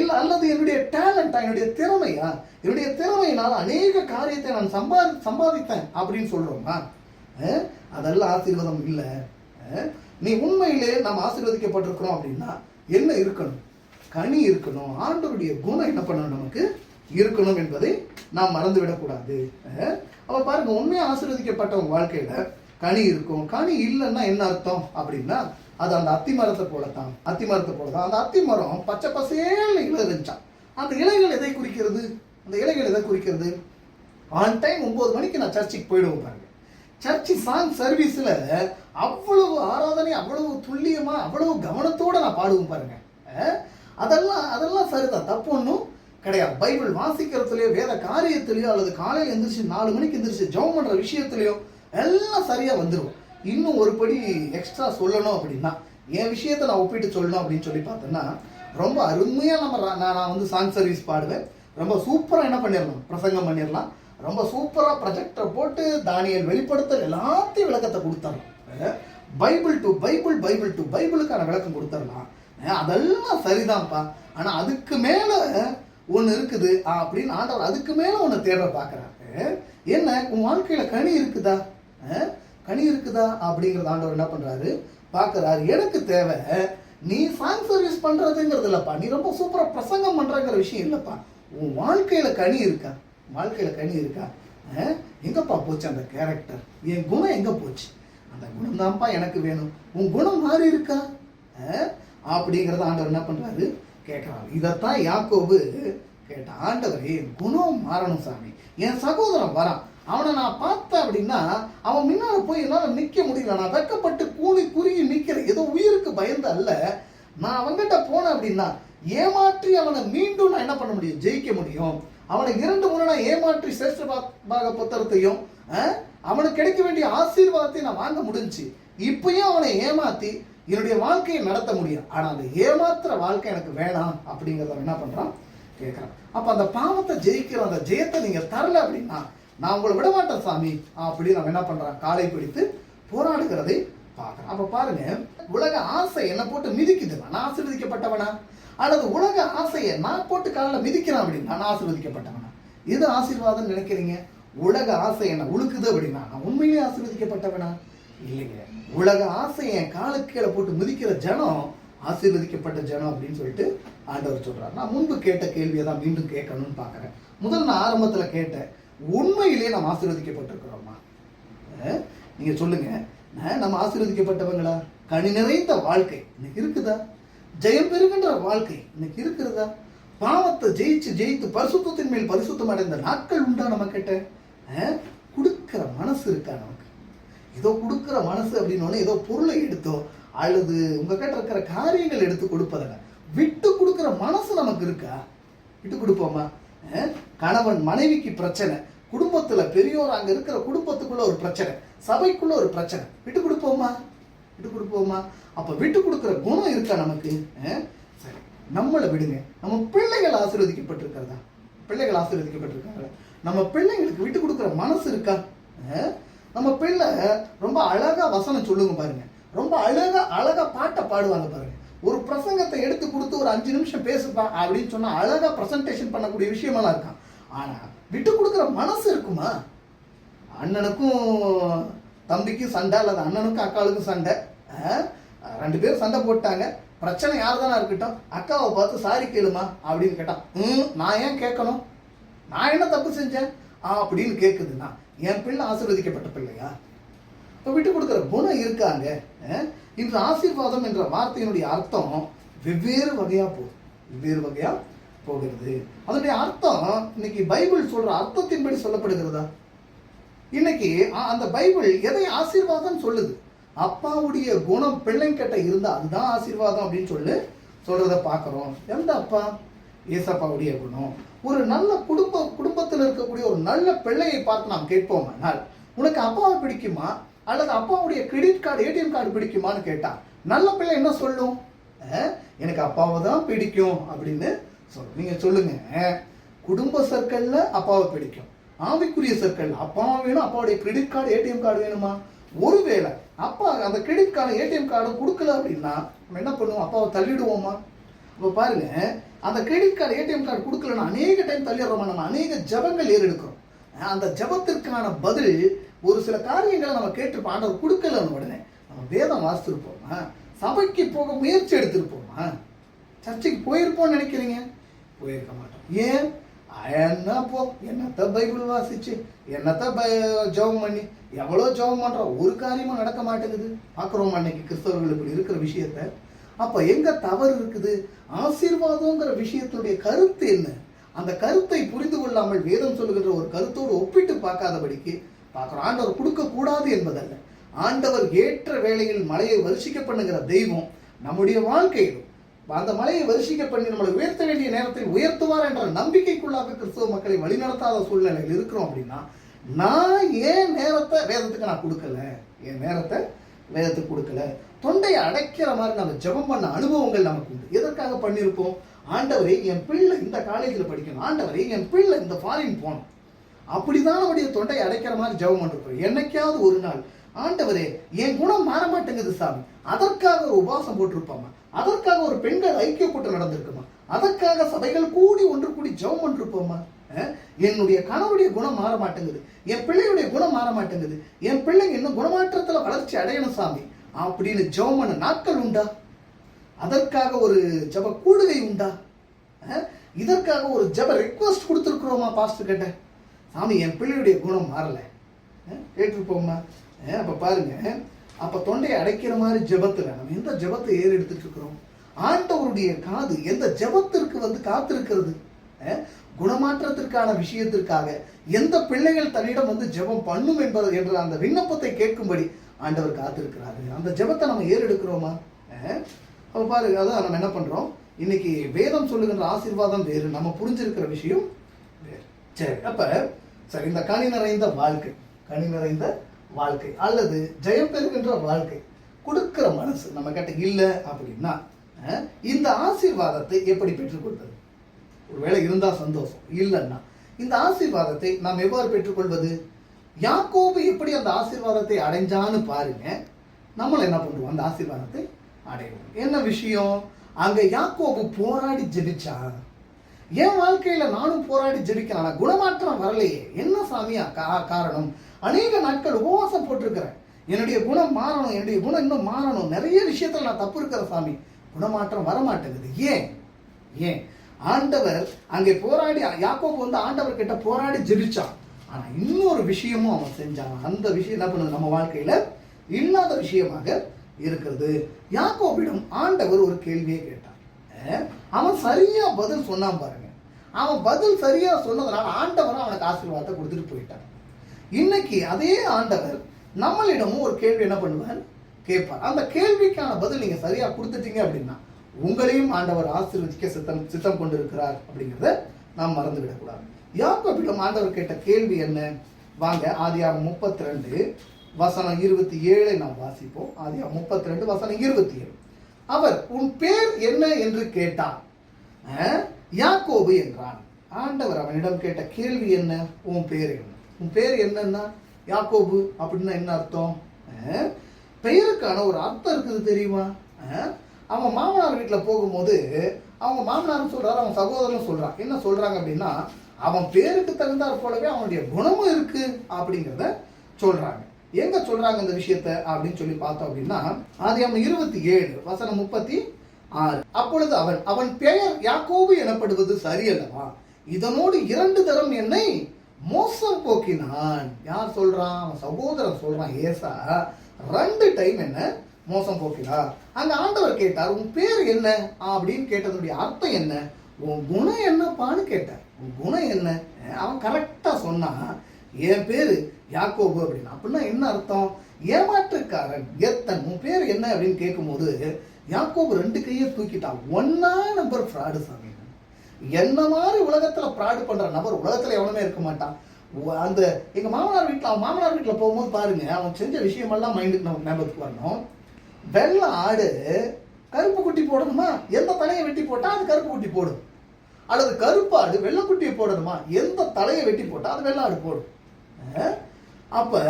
இல்ல அல்லது என்னுடைய டேலண்டா, என்னுடைய திறமையா? என்னுடைய திறமையினால் அநேக காரியத்தை நான் சம்பாதித்தேன் அப்படின்னு சொல்றோமா? அதெல்லாம் ஆசீர்வாதம் இல்லை. நீ உண்மையிலே நாம் ஆசீர்வதிக்கப்பட்டிருக்கிறோம் அப்படின்னா என்ன இருக்கணும்? கனி இருக்கணும். ஆண்டவருடைய குணம் என்ன பண்ணணும்? நமக்கு இருக்கணும் என்பதை நாம் மறந்து விடக்கூடாது. அப்ப பாருங்க, உண்மையா ஆசீர்வதிக்கப்பட்டவங்க வாழ்க்கையில கனி இருக்கும். கனி இல்லைன்னா என்ன அர்த்தம் அப்படின்னா, அது அந்த அத்திமரத்தை போலத்தான். அந்த அத்திமரம் பச்சை பசேல்னு இலை இருந்துச்சான். அந்த இலைகள் எதை குறிக்கிறது? அந்த இலைகள் எதை குறிக்கிறது? ஆன் டைம் 9 மணிக்கு நான் சர்ச்சுக்கு போயிடுவோம் பாருங்க. சர்ச்சு சாங் சர்வீஸ்ல அவ்வளவு ஆராதனை, அவ்வளவு துல்லியமா, அவ்வளவு கவனத்தோட நான் பாடுவோம் பாருங்க. அதெல்லாம் சரிதான், தப்பு ஒன்றும் கிடையாது. பைபிள் வாசிக்கிறதுலயோ, வேத காரியத்திலயோ, அல்லது காலையில் எந்திரிச்சு 4 மணிக்கு எந்திரிச்சு ஜெபம் பண்ற விஷயத்திலயோ எல்லாம் சரியா வந்துடும். இன்னும் ஒரு படி எக்ஸ்ட்ரா சொல்லணும் அப்படின்னா, என் விஷயத்தை நான் ஒப்பிட்டு சொல்லணும் அப்படின்னு சொல்லி பார்த்தேன்னா, ரொம்ப அருமையா நான் வந்து சாங் சர்வீஸ் பாடுவேன். ரொம்ப சூப்பரா என்ன பண்ணிடலாம், பிரசங்கம் பண்ணிடலாம். ரொம்ப சூப்பரா ப்ரொஜெக்டரை போட்டு தானியேல் வெளிப்படுத்தல் எல்லாத்தையும் விளக்கத்தை கொடுத்துடலாம். பைபிள் டு பைபிளுக்கான விளக்கம் கொடுத்துடலாம். அதெல்லாம் சரிதான்ப்பா, ஆனா அதுக்கு மேல ஒண்ணு இருக்குது அப்படின்னு ஆண்டவர் அதுக்கு மேல ஒண்ணு தேட பாக்குறாரு. என்ன, உன் வாழ்க்கையில கனி இருக்குதா அப்படிங்கறது ஆண்டவர் என்ன பண்றாரு பாக்குறாரு. எனக்கு தேவை நீ சாங் சர்வீஸ் பண்றதுங்கிறது இல்லப்பா, நீ ரொம்ப சூப்பரா பிரசங்கம் பண்றங்கிற விஷயம் இல்லப்பா. உன் வாழ்க்கையில கனி இருக்கா? எங்கப்பா போச்சு அந்த கேரக்டர்? என் குணம் எங்க போச்சு? அந்த குணம் தான்ப்பா எனக்கு வேணும். உன் குணம் மாறி இருக்கா அப்படிங்கறத ஆண்டவர் என்ன பண்றாரு கேட்கிறாரு. இதைத்தான் யாக்கோபு கேட்ட. ஆண்டவரே, என் குணம் மாறணும் சாமி. என் சகோதரன் வரான், அவனை நான் பார்த்தேன் அப்படின்னா அவன் முன்னால போய் என்னால நிக்க முடியல. நான் வெக்கப்பட்டு கூணி குறுகி நிக்கிறேன். ஏதோ உயிருக்கு பயந்து அல்ல. நான் அவன்கிட்ட போனேன் அப்படின்னா ஏமாற்றி அவனை மீண்டும் நான் என்ன பண்ண முடியும்? ஜெயிக்க முடியும். அவனை 2 முறை நான் ஏமாற்றி சிரேஷ்ட பாக புத்தகத்தையும் அவனுக்கு கிடைக்க வேண்டிய ஆசீர்வாதத்தையும் நான் வாங்க முடிஞ்சு. இப்பயும் அவனை ஏமாத்தி என்னுடைய வாழ்க்கையை நடத்த முடியும். ஆனா அந்த ஏமாத்துற வாழ்க்கை எனக்கு வேணாம் அப்படிங்கிறத என்ன பண்றான் கேட்கிறான். அப்ப அந்த பாவத்தை ஜெயிக்கிற அந்த ஜெயத்தை நீங்க தரல அப்படின்னா நான் உங்களை விட மாட்டேன் சாமி அப்படின்னு அவன் என்ன பண்றான், காலை பிடித்து போராடுகிறதை பார்க்கறான். அப்ப பாருங்க, உலக ஆசை என்ன போட்டு மிதிக்குது, நான் ஆசீர்வதிக்கப்பட்டவனா? அல்லது உலக ஆசையை நான் போட்டு காலில் மிதிக்கிறான் அப்படின்னா நான் ஆசீர்வதிக்கப்பட்டவனா? எது ஆசீர்வாதம் நினைக்கிறீங்க? உலக ஆசை என்ன உழுக்குது அப்படின்னா நான் உண்மையிலேயே ஆசீர்வதிக்கப்பட்டவனா? இல்லைங்க. உலக ஆசை என் காலுக்கு கீழே போட்டு மிதிக்கிற ஜனம் ஆசீர்வதிக்கப்பட்ட ஜனம் அப்படின்னு சொல்லிட்டு ஆண்டவர் சொல்றாரு. நான் முன்பு கேட்ட கேள்வியை தான் மீண்டும் கேட்கணும்னு பாக்குறேன். முதல் நான் ஆரம்பத்துல கேட்டேன், உண்மையிலேயே நம்ம ஆசீர்வதிக்கப்பட்டிருக்கிறோமா? நீங்க சொல்லுங்க, நம்ம ஆசீர்வதிக்கப்பட்டவங்களா? கனி நிறைந்த வாழ்க்கை இன்னைக்கு இருக்குதா? ஜெயம் பெறுகின்ற வாழ்க்கை இன்னைக்கு இருக்கிறதா? பாவத்தை ஜெயித்து பரிசுத்தத்தின் மேல் பரிசுத்தம் அடைந்த நாட்கள் உண்டா நம்ம கிட்ட? கொடுக்கிற மனசு இருக்கா நமக்கு? ஏதோ கொடுக்கிற மனசு அப்படின்னு ஏதோ பொருளை எடுத்தோ அல்லது உங்ககிட்ட இருக்கிற காரியங்கள் எடுத்து கொடுப்பதில்லை. விட்டு கொடுக்கிற மனசு நமக்கு இருக்கா? விட்டு கொடுப்போமா? கணவன் மனைவிக்கு பிரச்சனை, குடும்பத்துல பெரியோர் அங்க இருக்கிற குடும்பத்துக்குள்ள ஒரு பிரச்சனை, சபைக்குள்ள ஒரு பிரச்சனை, விட்டு கொடுப்போமா? அப்ப விட்டு கொடுக்கிற குணம் இருக்கா நமக்கு? சரி, நம்மளை விடுங்க. நம்ம பிள்ளைகள் ஆசீர்வதிக்கப்பட்டிருக்கிறதா? நம்ம பிள்ளைங்களுக்கு விட்டு கொடுக்கிற மனசு இருக்கா? நம்ம பிள்ளை ரொம்ப அழகா வசனம் சொல்லுங்க பாருங்க, ரொம்ப அழகா பாட்டை பாடுவாங்க பாருங்க. ஒரு பிரசங்கத்தை எடுத்து கொடுத்து ஒரு 5 நிமிஷம் பேசுப்பா அப்படின்னு சொன்னா அழகா பிரசன்டேஷன் பண்ணக்கூடிய விஷயமெல்லாம் இருக்கான். ஆனா விட்டு கொடுக்கிற மனசு இருக்குமா? அண்ணனுக்கும் தம்பிக்கும் சண்டை, அல்லது அண்ணனுக்கும் அக்காளுக்கும் சண்டை, 2 பேரும் சண்டை போட்டாங்க, பிரச்சனை யாருதானா இருக்கட்டும், அக்காவை பார்த்து சாரி கேளுமா அப்படின்னு கேட்டான். நான் ஏன் கேட்கணும்? நான் என்ன தப்பு செஞ்சேன் அப்படின்னு கேட்குதுன்னா என் பிள்ளை ஆசீர்வதிக்கப்பட்ட பிள்ளையா? இப்போ விட்டு கொடுக்குற குணம் இருக்காங்க. இன்று ஆசீர்வாதம் என்ற வார்த்தையினுடைய அர்த்தம் வெவ்வேறு வகையா போகிறது. அதனுடைய அர்த்தம் இன்னைக்கு பைபிள் சொல்ற அர்த்தத்தின்படி சொல்லப்படுகிறதா? இன்னைக்கு அந்த பைபிள் எதை ஆசீர்வாதம் சொல்லுது? அப்பாவுடைய குணம் பிள்ளைங்கிட்ட இருந்தா அதுதான் ஆசீர்வாதம் அப்படின்னு சொல்றத பார்க்கிறோம். எந்த அப்பா? ஏசப்பாவுடைய குணம். ஒரு நல்ல குடும்பத்தில் இருக்கக்கூடிய ஒரு நல்ல பிள்ளையை பார்த்து நாம் கேட்போமானால், உனக்கு அப்பாவை பிடிக்குமா அல்லது அப்பாவுடைய கிரெடிட் கார்டு, ஏடிஎம் கார்டு பிடிக்குமான்னு கேட்டா நல்ல பிள்ளை என்ன சொல்லும்? எனக்கு அப்பாவை தான் பிடிக்கும் அப்படின்னு சொல்லும். நீங்க சொல்லுங்க, குடும்ப சர்க்கிள்ல அப்பாவை பிடிக்கும், ஆவிக்குரிய சர்க்கிள் அப்பாவை வேணும், அப்பாவுடைய கிரெடிட் கார்டு, ஏடிஎம் கார்டு வேணுமா? ஒருவேளை அப்பா அந்த கிரெடிட் கார்டு, ஏடிஎம் கார்டு கொடுக்கல அப்படின்னா நம்ம என்ன பண்ணுவோம்? அப்பாவை தள்ளிடுவோமா? இப்போ பாருங்க, அந்த கிரெடிட் கார்டு, ஏடிஎம் கார்டு கொடுக்கலன்னா அநேக டைம் தள்ளிடுறோமா? நம்ம அநேக ஜபங்கள் ஏறெடுக்கிறோம். அந்த ஜபத்திற்கான பதில் ஒரு சில காரியங்களை நம்ம கேட்டிருப்போம். ஆண்டவர் கொடுக்கலன்னு உடனே நம்ம வேதம் வாசித்திருப்போமா? சபைக்கு போக முயற்சி எடுத்திருப்போமா? சர்ச்சைக்கு போயிருப்போம்னு நினைக்கிறீங்க? போயிருக்க மாட்டோம். ஏன்? என்ன போ, என்னத்த பைபிள் வாசிச்சு, என்னத்த ஜெபம் பண்ணி, எவ்வளோ ஜெபம் பண்றோம், ஒரு காரியமும் நடக்க மாட்டேங்குது. பார்க்குறோம் அன்னைக்கு கிறிஸ்தவர்கள் இப்படி இருக்கிற விஷயத்த. அப்ப எங்க தவறு இருக்குது? ஆசீர்வாதங்கிற விஷயத்துடைய கருத்து என்ன? அந்த கருத்தை புரிந்து கொள்ளாமல் வேதம் சொல்லுகின்ற ஒரு கருத்தோடு ஒப்பிட்டு பார்க்காதபடிக்கு பார்க்குறோம். ஆண்டவர் கொடுக்க கூடாது என்பதல்ல, ஆண்டவர் ஏற்ற வேளையில் மழையை வருஷிக்க பண்ணுகிற தெய்வம் நம்முடைய வாழ்க்கையிலும் அந்த மலையை வருஷிக்க பண்ணி நம்மளை உயர்த்த வேண்டிய நேரத்தில் உயர்த்துவார் என்ற நம்பிக்கைக்குள்ளாக கிறிஸ்தவ மக்களை வழிநடத்தாத சூழ்நிலையில் இருக்கிறோம். அப்படின்னா நான் ஏன் நேரத்தை வேதத்துக்கு நான் கொடுக்கல, என் நேரத்தை வேதத்துக்கு கொடுக்கல. தொண்டையை அடைக்கிற மாதிரி நம்ம ஜெபம் பண்ண அனுபவங்கள் நமக்கு உண்டு. எதற்காக பண்ணியிருப்போம்? ஆண்டவரே என் பிள்ளை இந்த காலேஜில் படிக்கணும், ஆண்டவரே என் பிள்ளை இந்த ஃபாரின் போகணும், அப்படிதான் நம்முடைய தொண்டையை அடைக்கிற மாதிரி ஜெபம் பண்ணிருப்போம். என்னைக்காவது ஒரு நாள் ஆண்டவரே என் குணம் மாற மாட்டேங்குது சாமி, அதற்காக ஒரு உபவாசம் போட்டிருப்பாமா, அதற்காக ஒரு பெண்கள் ஐக்கியப்பட்டு நடந்திருக்குமா, அதற்காக சபைகள் கூடி ஒன்று கூடி ஜெபம் பண்ணிருப்போமா, என்னுடைய கணவருடைய குணம் மாற மாட்டேங்குது, என் பிள்ளையுடைய குணம் மாற மாட்டேங்குது, என் பிள்ளைங்க இன்னும் குணமாற்றத்துல வளர்ச்சி அடையணும் சாமி அப்படின்னு ஜெபம் பண்ண நாட்கள் உண்டா? அதற்காக ஒரு ஜெப கூடுகை உண்டா? இதற்காக ஒரு ஜெப ரெக்வஸ்ட் கொடுத்துருக்குறோமா பாஸ்டர் கிட்ட, சாமி என் பிள்ளையுடைய குணம் மாறல, கேட்டிருப்போமா? அப்ப பாருங்க, அப்ப தொண்டையை அடைக்கிற மாதிரி ஜெபத்துல நம்ம எந்த ஜெபத்தை ஏறெடுத்துட்டு இருக்கிறோம்? ஆண்டவருடைய காது எந்த ஜெபத்திற்கு வந்து காத்திருக்கிறது? குணமாற்றத்திற்கான விஷயத்திற்காக எந்த பிள்ளைகள் தன்னிடம் வந்து ஜெபம் பண்ணும் என்பது என்ற அந்த விண்ணப்பத்தை கேட்கும்படி ஆண்டவர் காத்திருக்கிறாரு. அந்த ஜெபத்தை நம்ம ஏறெடுக்கிறோமா? அப்ப பாருங்க, அதான் நம்ம என்ன பண்றோம் இன்னைக்கு. வேதம் சொல்லுகின்ற ஆசீர்வாதம் வேறு, நம்ம புரிஞ்சிருக்கிற விஷயம் வேறு. சரி, அப்ப சரி, இந்த கனி நிறைந்த வாழ்க்கை, கனி நிறைந்த வாழ்க்கை அல்லது ஜெயம் பெறுகின்ற வாழ்க்கை கொடுக்கிற மனசு நம்ம கிட்ட இல்லை அப்படின்னா இந்த ஆசீர்வாதத்தை எப்படி பெற்றுக்கொள்வது? ஒருவேளை இருந்தா சந்தோஷம், இல்லைன்னா இந்த ஆசீர்வாதத்தை நாம் எவ்வாறு பெற்றுக்கொள்வது? யாக்கோபு எப்படி அந்த ஆசீர்வாதத்தை அடைஞ்சான்னு பாருங்க. நம்மளும் என்ன பண்றோம்? அந்த ஆசீர்வாதத்தை அடைவோம். என்ன விஷயம்? அங்க யாக்கோபு போராடி ஜெபிச்சான். என் வாழ்க்கையில நானும் போராடி ஜெபிக்கிறேன், குணமாற்றம் வரலையே, என்ன சாமியா காரணம்? அநேக நாட்கள் உபவாசம் போட்டிருக்கிறேன், என்னுடைய குணம் மாறணும், என்னுடைய குணம் இன்னும் மாறணும், நிறைய விஷயத்துல நான் தப்பு இருக்கிற சாமி, குணமாற்றம் வர மாட்டேங்குது. ஏன்? ஏன்? ஆண்டவர் அங்கே போராடி, யாக்கோபு வந்து ஆண்டவர் கிட்ட போராடி ஜெபிச்சான். ஆனா இன்னொரு விஷயமும் அவன் செஞ்சான். அந்த விஷயம் என்ன பண்ணுது? நம்ம வாழ்க்கையில இல்லாத விஷயமாக இருக்கிறது. யாக்கோபிடம் ஆண்டவர் ஒரு கேள்வியை கேட்டான். அவன் சரியா பதில் சொன்னான் பாருங்க. அவன் பதில் சரியா சொன்னதுனால ஆண்டவர் அவனுக்கு ஆசீர்வாதத்தை கொடுத்துட்டு போயிட்டான். இன்னைக்கு அதே ஆண்டவர் நம்மளிடமும் ஒரு கேள்வி என்ன பண்ணுவார்? கேட்பார். அந்த கேள்விக்கான பதில் நீங்க சரியா கொடுத்துட்டீங்க அப்படின்னா உங்களையும் ஆண்டவர் ஆசீர்வதிக்க சித்தம் கொண்டு இருக்கிறார் அப்படிங்கிறத நாம் மறந்து விடக்கூடாது. யாக்கோபிடம் ஆண்டவர் கேட்ட கேள்வி என்ன? வாங்க ஆதியாகமம் 32 வசனம் 27 நாம் வாசிப்போம். ஆதியாகமம் 32 வசனம் 27. அவர் உன் பேர் என்ன என்று கேட்டார். யாக்கோபு என்றான். ஆண்டவர் அவனிடம் கேட்ட கேள்வி என்ன? உன் பேர் என்ன? உன் பேர் என்னன்னா யாக்கோபு அப்படின்னா என்ன அர்த்தம்? பெயருக்கான ஒரு அர்த்தம் இருக்குது தெரியுமா? அவன் மாமனார் வீட்டில் போகும்போது அவங்க மாமனாரும் சொல்றாரு, அவன் சகோதரனும் சொல்றான். என்ன சொல்றாங்க அப்படின்னா, அவன் பேருக்கு தகுந்தாற் போலவே அவனுடைய குணமும் இருக்கு அப்படிங்கிறத சொல்றாங்க. எங்க சொல்றாங்க இந்த விஷயத்த அப்படின்னு சொல்லி பார்த்தோம் அப்படின்னா ஆதியாகமம் 27 வசனம் 36. அப்பொழுது அவன் பெயர் யாக்கோபு எனப்படுவது சரியல்லவா? இதனோடு 2 தரம் என்னை மோசம் போக்கினான். யார் சொல்றான்? அவன் சகோதரன் சொல்றான். ஏசா 2 டைம் என்ன மோசம் போக்கினார். அங்க ஆண்டவர் கேட்டார், உன் பேர் என்ன அப்படின்னு கேட்டதுடைய அர்த்தம் என்ன? உன் குணம் என்னப்பான்னு கேட்டார். உன் குணம் என்ன? அவன் கரெக்டா சொன்னான், என் பேரு யாக்கோபு அப்படின்னு. அப்படின்னா என்ன அர்த்தம்? ஏமாற்றுக்காரன், எத்தன். உன் பேர் என்ன அப்படின்னு கேட்கும் போது யாக்கோபு 2 கையை தூக்கிட்டான். 1 நம்பர் ஃப்ராடு சாமி. என்ன மாதிரி உலகத்துல ஃப்ராடு பண்ற நபர் உலகத்துல எவனுமே இருக்க மாட்டான். அந்த எங்க மாமனார் வீட்டுல, அவன் மாமனார் வீட்டுல போகும்போது பாருங்க, அவன் செஞ்ச விஷயமெல்லாம் மைண்டுக்கு நம்ம ஞாபகத்துக்கு வரணும். வெள்ளை ஆடு கருப்பு குட்டி போடணுமா? எந்த தலையை வெட்டி போட்டா அது கருப்பு குட்டி போடும். அல்லது கருப்பு ஆடு வெள்ளை குட்டியை போடணுமா? எந்த தலையை வெட்டி போட்டா அது வெள்ளை ஆடு போடும். அப்ப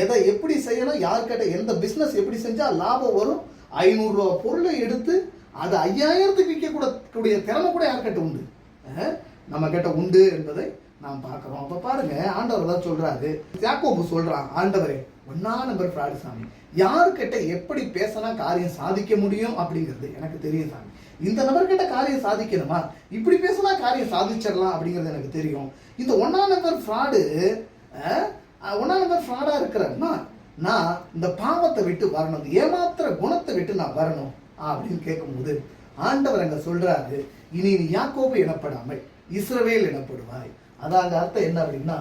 எதை எப்படி செய்யணும், யார்கிட்ட எந்த பிசினஸ் எப்படி செஞ்சா லாபம் வரும், 500 ரூபா பொருளை எடுத்து அது 5000க்கு விற்கக்கூடிய திறமை கூட யார்கிட்ட உண்டு? நம்ம கிட்ட உண்டு என்பதை நாம் பார்க்கிறோம். அப்ப பாருங்க, ஆண்டவர் தான் சொல்றாரு, யாக்கோபு சொல்றான், ஆண்டவரே 1 நம்பர் ஃப்ராடு சாமி. யார்கிட்ட எப்படி பேசினா காரியம் சாதிக்க முடியும் அப்படிங்கிறது எனக்கு தெரியும் சாமி. இந்த நபர்கிட்ட காரியம் சாதிக்கணுமா, இப்படி பேசினா காரியம் சாதிச்சிடலாம் அப்படிங்கிறது எனக்கு தெரியும். இந்த ஒன்னாம் நம்பர் ஃப்ராடா இருக்கிறேன்னா நான் இந்த பாவத்தை விட்டு வரணும், ஏமாத்திர குணத்தை விட்டு நான் வரணும் அப்படின்னு கேட்கும்போது ஆண்டவர் அங்க சொல்றாரு, இனி நீ யாக்கோபு எனப்படாமல் இஸ்ரவேல் எனப்படுவாய். அதாவது அர்த்தம் என்ன அப்படின்னா,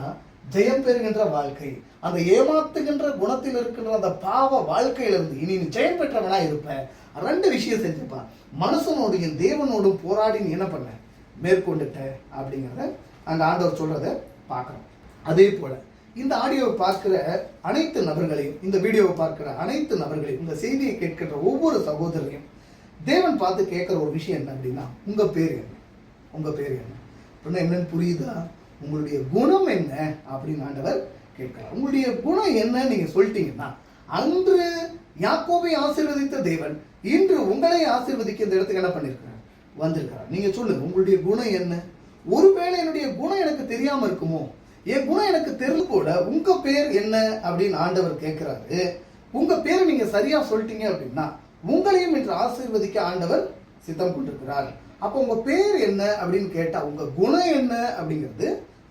ஜெயம் பெறுகின்ற வாழ்க்கை, அந்த ஏமாத்துகின்ற குணத்தில் இருக்கின்ற அந்த பாவ வாழ்க்கையிலிருந்து இனி நீ ஜெயம் பெற்றவனா இருப்ப. ரெண்டு விஷயம் செஞ்சுப்பா, மனுஷனோடையும் தேவனோடும் போராடி நீ என்ன பண்ண, மேற்கொண்டுட்ட அப்படிங்கிறத அங்க ஆண்டவர் சொல்றத பார்க்கிறோம். அதே போல இந்த ஆடியோவை பார்க்கிற அனைத்து நபர்களையும், இந்த வீடியோவை பார்க்கிற அனைத்து நபர்களையும், இந்த செய்தியை கேட்கின்ற ஒவ்வொரு சகோதரரையும் தேவன் பார்த்து கேட்கிற ஒரு விஷயம் என்ன அப்படின்னா, உங்க பேர் என்ன, உங்க பேர் என்ன என்னன்னு புரியுதா, உங்களுடைய குணம் என்ன அப்படின்னு ஆண்டவர் கேட்கிறார். உங்களுடைய குணம் என்ன நீங்க சொல்லிட்டீங்கன்னா, அன்று யாக்கோபை ஆசீர்வதித்த தேவன் இன்று உங்களை ஆசீர்வதிக்க இந்த இடத்துக்கு என்ன பண்ணிருக்கிறார், வந்திருக்கிறார். நீங்க சொல்லுங்க, உங்களுடைய குணம் என்ன? ஒருவேளை என்னுடைய குணம் எனக்கு தெரியாம இருக்குமோ, என் குணம் எனக்கு தெரியல போல, உங்க பேர் என்ன அப்படின்னு ஆண்டவர் கேட்கிறாரு. உங்க பேரை நீங்க சரியா சொல்லிட்டீங்க அப்படின்னா உங்களையும் இன்று ஆசீர்வதிக்க ஆண்டவர் சித்தம் கொண்டிருக்கிறார். அப்போ உங்க பேர் என்ன அப்படின்னு கேட்டா உங்க குணம் என்ன அப்படிங்கிறது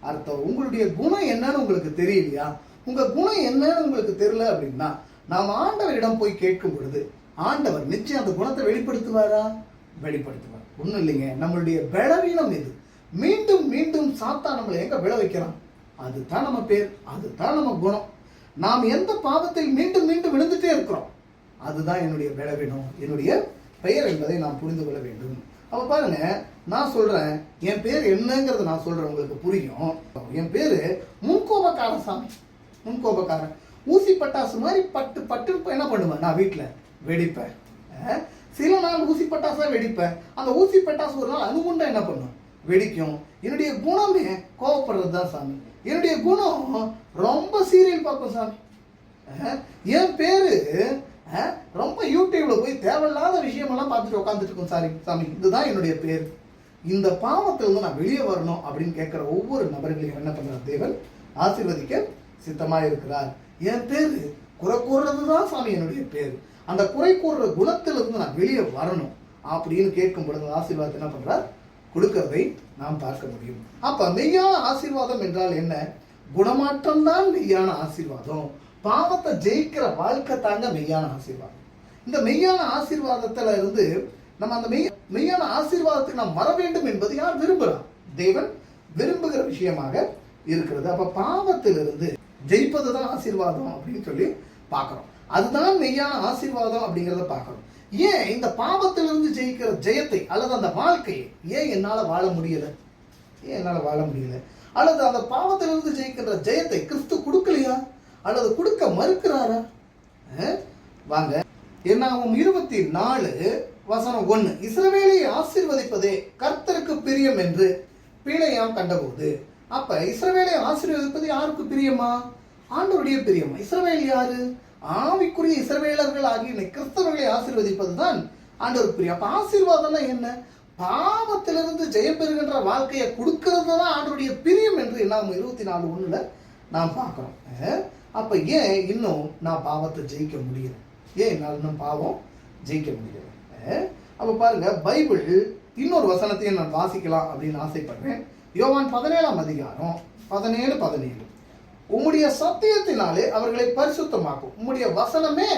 அர்த்தம். உங்களுடைய குணம் என்னன்னு உங்களுக்கு தெரியலையா, உங்க குணம் என்னன்னு உங்களுக்கு தெரியல அப்படின்னா நாம் ஆண்டவரிடம் போய் கேட்கும் பொழுது ஆண்டவர் நிச்சயம் அந்த குணத்தை வெளிப்படுத்துவாரா, வெளிப்படுத்துவார். ஒண்ணும் இல்லைங்க, நம்மளுடைய பலவீனம் இது. மீண்டும் மீண்டும் சாத்தான் நம்மளை எங்க விழ வைக்கிறான், அதுதான் நம்ம பேர், அதுதான் நம்ம குணம். நாம் எந்த பாவத்தில் மீண்டும் மீண்டும் விழுந்துட்டே இருக்கிறோம், அதுதான் என்னுடைய பலவீனம், என்னுடைய பெயர் என்பதை நாம் புரிந்து கொள்ள வேண்டும். அப்ப பாருங்க, நான் சொல்றேன் என் பேர் என்னங்கிறது நான் சொல்றேன், உங்களுக்கு புரியும். என் பேரு முன்கோபக்காரன் சாமி, முன்கோபக்காரன். ஊசி பட்டாசு மாதிரி பட்டு பட்டு என்ன பண்ணுவேன், நான் வீட்டுல வெடிப்பேன். சில நாள் ஊசி பட்டாசா வெடிப்பேன். அந்த ஊசி பட்டாசு ஒரு நாள் அணுகுண்டா என்ன பண்ணும், வெடிக்கும். என்னுடைய குணமே கோவப்படுறது தான் சாமி. என்னுடைய குணம் ரொம்ப சீரியல் பார்க்கும் சாமி. என் பேரு ரொம்ப யூடியூப்ல போய் தேவையில்லாத விஷயமெல்லாம் பார்த்துட்டு உட்காந்துட்டு இருக்கும் சாரி சாமி, இதுதான் என்னுடைய பேர். இந்த பாவத்திலிருந்து நான் வெளியே வரணும் அப்படின்னு கேட்கிற ஒவ்வொரு நபர்களையும் என்ன பண்றார், தேவன் ஆசீர்வதிக்க சித்தமா இருக்கிறார். என் பேரு குறை கூறுறதுதான் சாமி என்னுடைய பேர். அந்த குறை கூறுற குணத்திலிருந்து நான் வெளியே வரணும் அப்படின்னு கேட்கும் பொழுது ஆசீர்வாதத்தை என்ன பண்றார், கொடுக்கிறதை நாம் பார்க்க முடியும். அப்ப மெய்யான ஆசீர்வாதம் என்றால் என்ன, குணமாற்றம் தான் மெய்யான ஆசீர்வாதம். பாவத்தை ஜெயிக்கிற வாழ்க்கை தாங்க மெய்யான ஆசீர்வாதம். இந்த மெய்யான ஆசீர்வாதத்துல இருந்து நம்ம அந்த மெய்யான ஆசீர்வாதத்துக்கு நாம் வர வேண்டும் என்பது யார் விரும்புகிறார், தேவன் விரும்புகிற விஷயமாக இருக்கிறது. அப்ப பாவத்திலிருந்து ஜெயிப்பதுதான் ஆசீர்வாதம் அப்படின்னு சொல்லி பார்க்கிறோம். அதுதான் மெய்யான ஆசீர்வாதம் அப்படிங்கிறத பார்க்கிறோம். ஏன் இந்த பாவத்திலிருந்து ஜெயிக்கிற ஜெயத்தை அல்லது அந்த வாழ்க்கையை ஏன் என்னால வாழ முடியல, ஏன் என்னால வாழ முடியல, அல்லது அந்த பாவத்திலிருந்து ஜெயிக்கின்ற ஜெயத்தை கிறிஸ்து கொடுக்கலையா அல்லது கொடுக்க மறுக்கிறாரா? வாங்க, என்னாகும் 24:1, இஸ்ரவேலை ஆசீர்வதிப்பதே கர்த்தருக்கு பிரியம் என்று பிழையாம் கண்டபோது. அப்ப இஸ்ரவேலை ஆசீர்வதிப்பது யாருக்கு பிரியமா, ஆண்டவருடைய பிரியமா. இஸ்ரவேல் யாரு, ஆவிக்குரிய இஸ்ரவேலர்கள் ஆகிய கிறிஸ்தவர்களை ஆசீர்வதிப்பதுதான் ஆண்டவருக்கு பிரியம். அப்ப ஆசீர்வாதம்னா என்ன, பாவத்திலிருந்து ஜெயம் பெறுகின்ற வாழ்க்கையை கொடுக்கிறது தான் ஆண்டவருடைய பிரியம் என்று என்னாகும் 24:1 நாம் பார்க்கிறோம். அப்ப ஏன் இன்னும் நான் பாவத்தை ஜெயிக்க முடியல, ஏன் என்னால் இன்னும் பாவம் ஜெயிக்க முடியல? அப்ப பாருங்க, பைபிள் இன்னொரு வசனத்தையும் நான் வாசிக்கலாம் அப்படின்னு ஆசைப்படுறேன். யோவான் 17:17, உம்முடைய சத்தியத்தினாலே அவர்களை பரிசுத்தமாக்கும். உம்முடைய வசனமே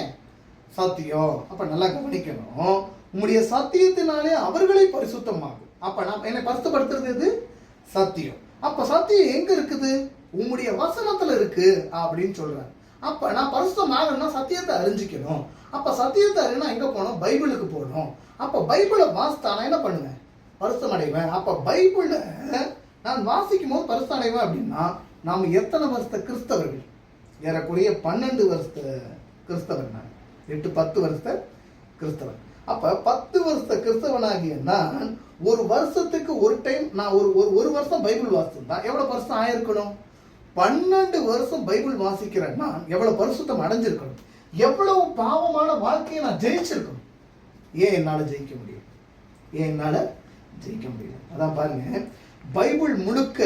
சத்தியம். அப்ப நல்லா கவனிக்கணும், உம்முடைய சத்தியத்தினாலே அவர்களை பரிசுத்தமாக்கும். அப்ப நான் என்னை பரிசுத்தப்படுத்துறது எது, சத்தியம். அப்ப சத்தியம் எங்க இருக்குது, உம்முடைய வசனத்துல இருக்கு அப்படின்னு சொல்றாரு. அப்ப நான் பரிசுத்தமாகணும்னா சத்தியத்தை அறிஞ்சிக்கணும். அப்ப சத்தியத்தை அறினா எங்க போகணும், பைபிளுக்கு போகணும். அப்ப பைபிளை வாசித்தா நான் என்ன பண்ணுவேன், பரிசுத்தம் அடைவேன். அப்ப பைபிள நான் வாசிக்கும் போது பரிசுத்தம் அடைவேன் அப்படின்னா நாம எத்தனை வருஷத்த கிறிஸ்தவர்கள், ஏறக்குறைய 12 வருஷத்த கிறிஸ்தவன், நான் 8-10 வருஷத்த கிறிஸ்தவன். அப்ப 10 வருஷத்த கிறிஸ்தவனாகிய நான் ஒரு வருஷத்துக்கு ஒரு டைம் நான் ஒரு வருஷம் பைபிள் வாசிச்சிருந்தா எவ்வளவு வருஷம் ஆயிருக்கணும், 12 வருஷம் பைபிள் வாசிக்கிறேன்னா எவ்வளவு பரிசுத்தம் அடைஞ்சிருக்கணும், எவ்வளவு பாவமான வாழ்க்கையை நான் ஜெயிச்சிருக்கணும். ஏன் என்னால ஜெயிக்க முடியும், ஏன் என்னால ஜெயிக்க முடியல? அதான் பாருங்க, பைபிள் முழுக்க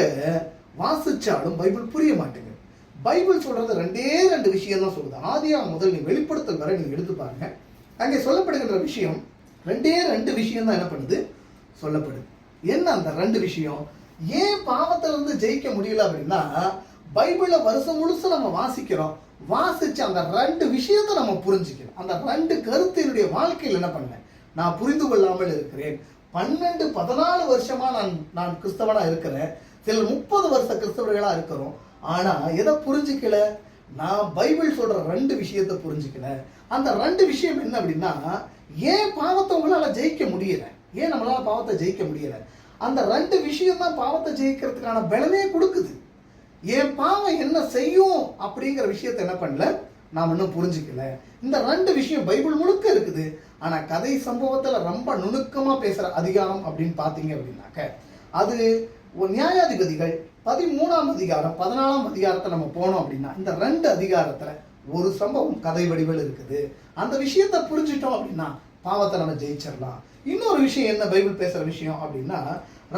வாசிச்சாலும் பைபிள் புரிய மாட்டேங்குது. பைபிள் சொல்றது 2 விஷயம் தான் சொல்லுது. ஆதியாகமம் முதல் நீ வெளிப்படுத்தல் வரை நீங்க எடுத்து பாருங்க. அங்கே சொல்லப்படுகின்ற விஷயம் ரெண்டு விஷயம் தான் என்ன பண்ணுது, சொல்லப்படுது. என்ன அந்த 2 விஷயம்? ஏன் பாவத்துல இருந்து ஜெயிக்க முடியல அப்படின்னா, பைபிள வருஷம் முழுசு நம்ம வாசிக்கிறோம். வாசிச்சு அந்த 2 விஷயத்தை நம்ம புரிஞ்சுக்கிறோம். அந்த 2 கருத்தினுடைய வாழ்க்கையில் என்ன பண்ணேன், நான் புரிந்து கொள்ளாமல் இருக்கிறேன். 12, 14 வருஷமா நான் கிறிஸ்தவனா இருக்கிறேன். சிலர் 30 வருஷ கிறிஸ்தவர்களா இருக்கிறோம். ஆனா எதை புரிஞ்சுக்கல? நான் பைபிள் சொல்ற 2 விஷயத்தை புரிஞ்சுக்கல. அந்த 2 விஷயம் என்ன அப்படின்னா, ஏன் பாவத்தை உங்களால ஜெயிக்க முடியல, ஏன் நம்மளால பாவத்தை ஜெயிக்க முடியல? அந்த 2 விஷயம் தான் பாவத்தை ஜெயிக்கிறதுக்கான பலனே கொடுக்குது. என் பாவம் என்ன செய்யும் அப்படிங்கிற விஷயத்தை என்ன பண்ணல, நாம் இன்னும் புரிஞ்சுக்கல. இந்த 2 விஷயம் பைபிள் முழுக்க இருக்குது. ஆனா கதை சம்பவத்துல ரொம்ப நுணுக்கமா பேசுற அதிகாரம் அப்படின்னு பாத்தீங்க அப்படின்னாக்க, அது நியாயாதிபதிகள் 13ஆம் அதிகாரம் 14ஆம் அதிகாரத்தை நம்ம போனோம் அப்படின்னா, இந்த 2 அதிகாரத்துல ஒரு சம்பவம் கதை வடிவில் இருக்குது. அந்த விஷயத்தை புரிஞ்சிட்டோம் அப்படின்னா பாவத்தை நம்ம ஜெயிச்சிடலாம். இன்னொரு விஷயம் என்ன பைபிள் பேசுற விஷயம் அப்படின்னா,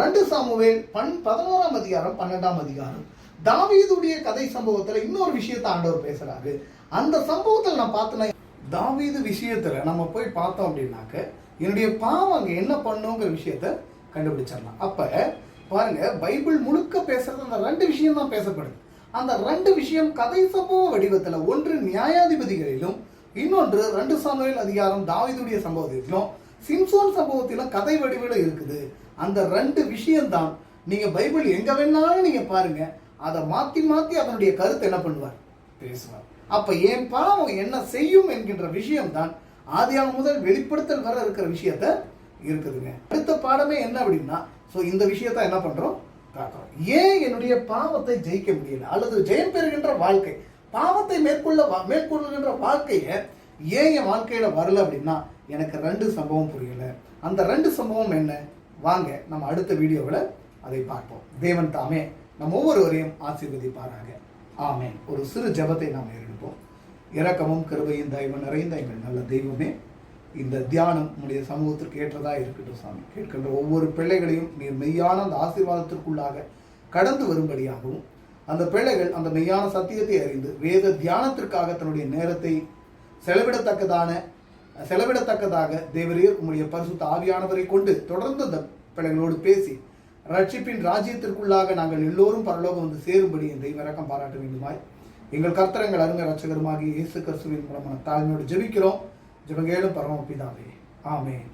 2 சாமுவேல் 11ஆம் அதிகாரம் 12ஆம் அதிகாரம் தாவீதுடைய கதை சம்பவத்துல இன்னொரு விஷயத்தை ஆண்டவர் பேசுறாரு. அந்த சம்பவத்துல நான் பார்த்தேன்னா, தாவீது விஷயத்துல நம்ம போய் பார்த்தோம் அப்படின்னாக்க, என்னுடைய பாவம் அங்க என்ன பண்ணுங்கிற விஷயத்த கண்டுபிடிச்சிடலாம். அப்ப பாருங்க, பைபிள் முழுக்க பேசுறது அந்த 2 விஷயம் தான் பேசப்படுது. அந்த 2 விஷயம் கதை சம்பவ வடிவத்துல, ஒன்று நியாயாதிபதிகளிலும், இன்னொன்று 2 சாமுவேல் அதிகாரம் தாவீதுடைய சம்பவத்திலும், சிம்சோன் சம்பவத்திலும் கதை வடிவில் இருக்குது. அந்த 2 விஷயம் தான் நீங்க பைபிள் எங்க வேணாலும் நீங்க பாருங்க, அதை மாத்தி மாத்தி அதனுடைய கருத்து என்ன பண்ணுவார், பேசுவார். அப்ப என் பாவம் என்ன செய்யும் என்கின்ற விஷயம் தான் ஆதியாகமம் முதல் வெளிப்படுத்தல் வர இருக்கிற விஷயத்த இருக்குதுங்க. அடுத்த பாடமே என்ன அப்படின்னா, இந்த விஷயத்த என்ன பண்றோம், பார்க்கிறோம். ஏன் என்னுடைய பாவத்தை ஜெயிக்க முடியல, அல்லது ஜெயம் பெறுகின்ற வாழ்க்கை, பாவத்தை மேற்கொள்ளுகின்ற வாழ்க்கைய ஏன் என் வாழ்க்கையில வரல அப்படின்னா, எனக்கு 2 சம்பவம் புரியல. அந்த 2 சம்பவம் என்ன, வாங்க நம்ம அடுத்த வீடியோவில் அதை பார்ப்போம். தேவன் தாமே நம் ஒவ்வொருவரையும் ஆசீர்வதிப்பாராக. ஆமென். ஒரு சிறு ஜெபத்தை நாம் ஏறெடுப்போம். இரக்கமும் கிருபையும் தயவும் நிறைந்த எங்கள் நல்ல தெய்வமே, இந்த தியானம் உங்களுடைய சமூகத்திற்கு ஏற்றதா இருக்கட்டும் சாமி. கேட்கின்ற ஒவ்வொரு பிள்ளைகளையும் நீர் மெய்யான அந்த ஆசீர்வாதத்திற்குள்ளாக கடந்து வரும்படியாகவும், அந்த பிள்ளைகள் அந்த மெய்யான சத்தியத்தை அறிந்து வேத தியானத்திற்காக தன்னுடைய நேரத்தை செலவிடத்தக்கதாக தேவரீர் உங்களுடைய பரிசுத்த ஆவியானவரை கொண்டு தொடர்ந்து அந்த பிள்ளைகளோடு பேசி ரட்சிப்பின் ராஜ்யத்திற்குள்ளாக நாங்கள் எல்லோரும் பரலோகம் வந்து சேரும்படி என் தெய்வ இரக்கம் பாராட்ட வேண்டுமாய் எங்கள் கர்த்தரங்கள் அருமை ரட்சகருமாகி இயேசு கிறிஸ்துவின் மூலமான தாழ்மையோடு ஜெபிக்கிறோம். ஜெபங்கேளும் பரமபிதாவே. ஆமென்.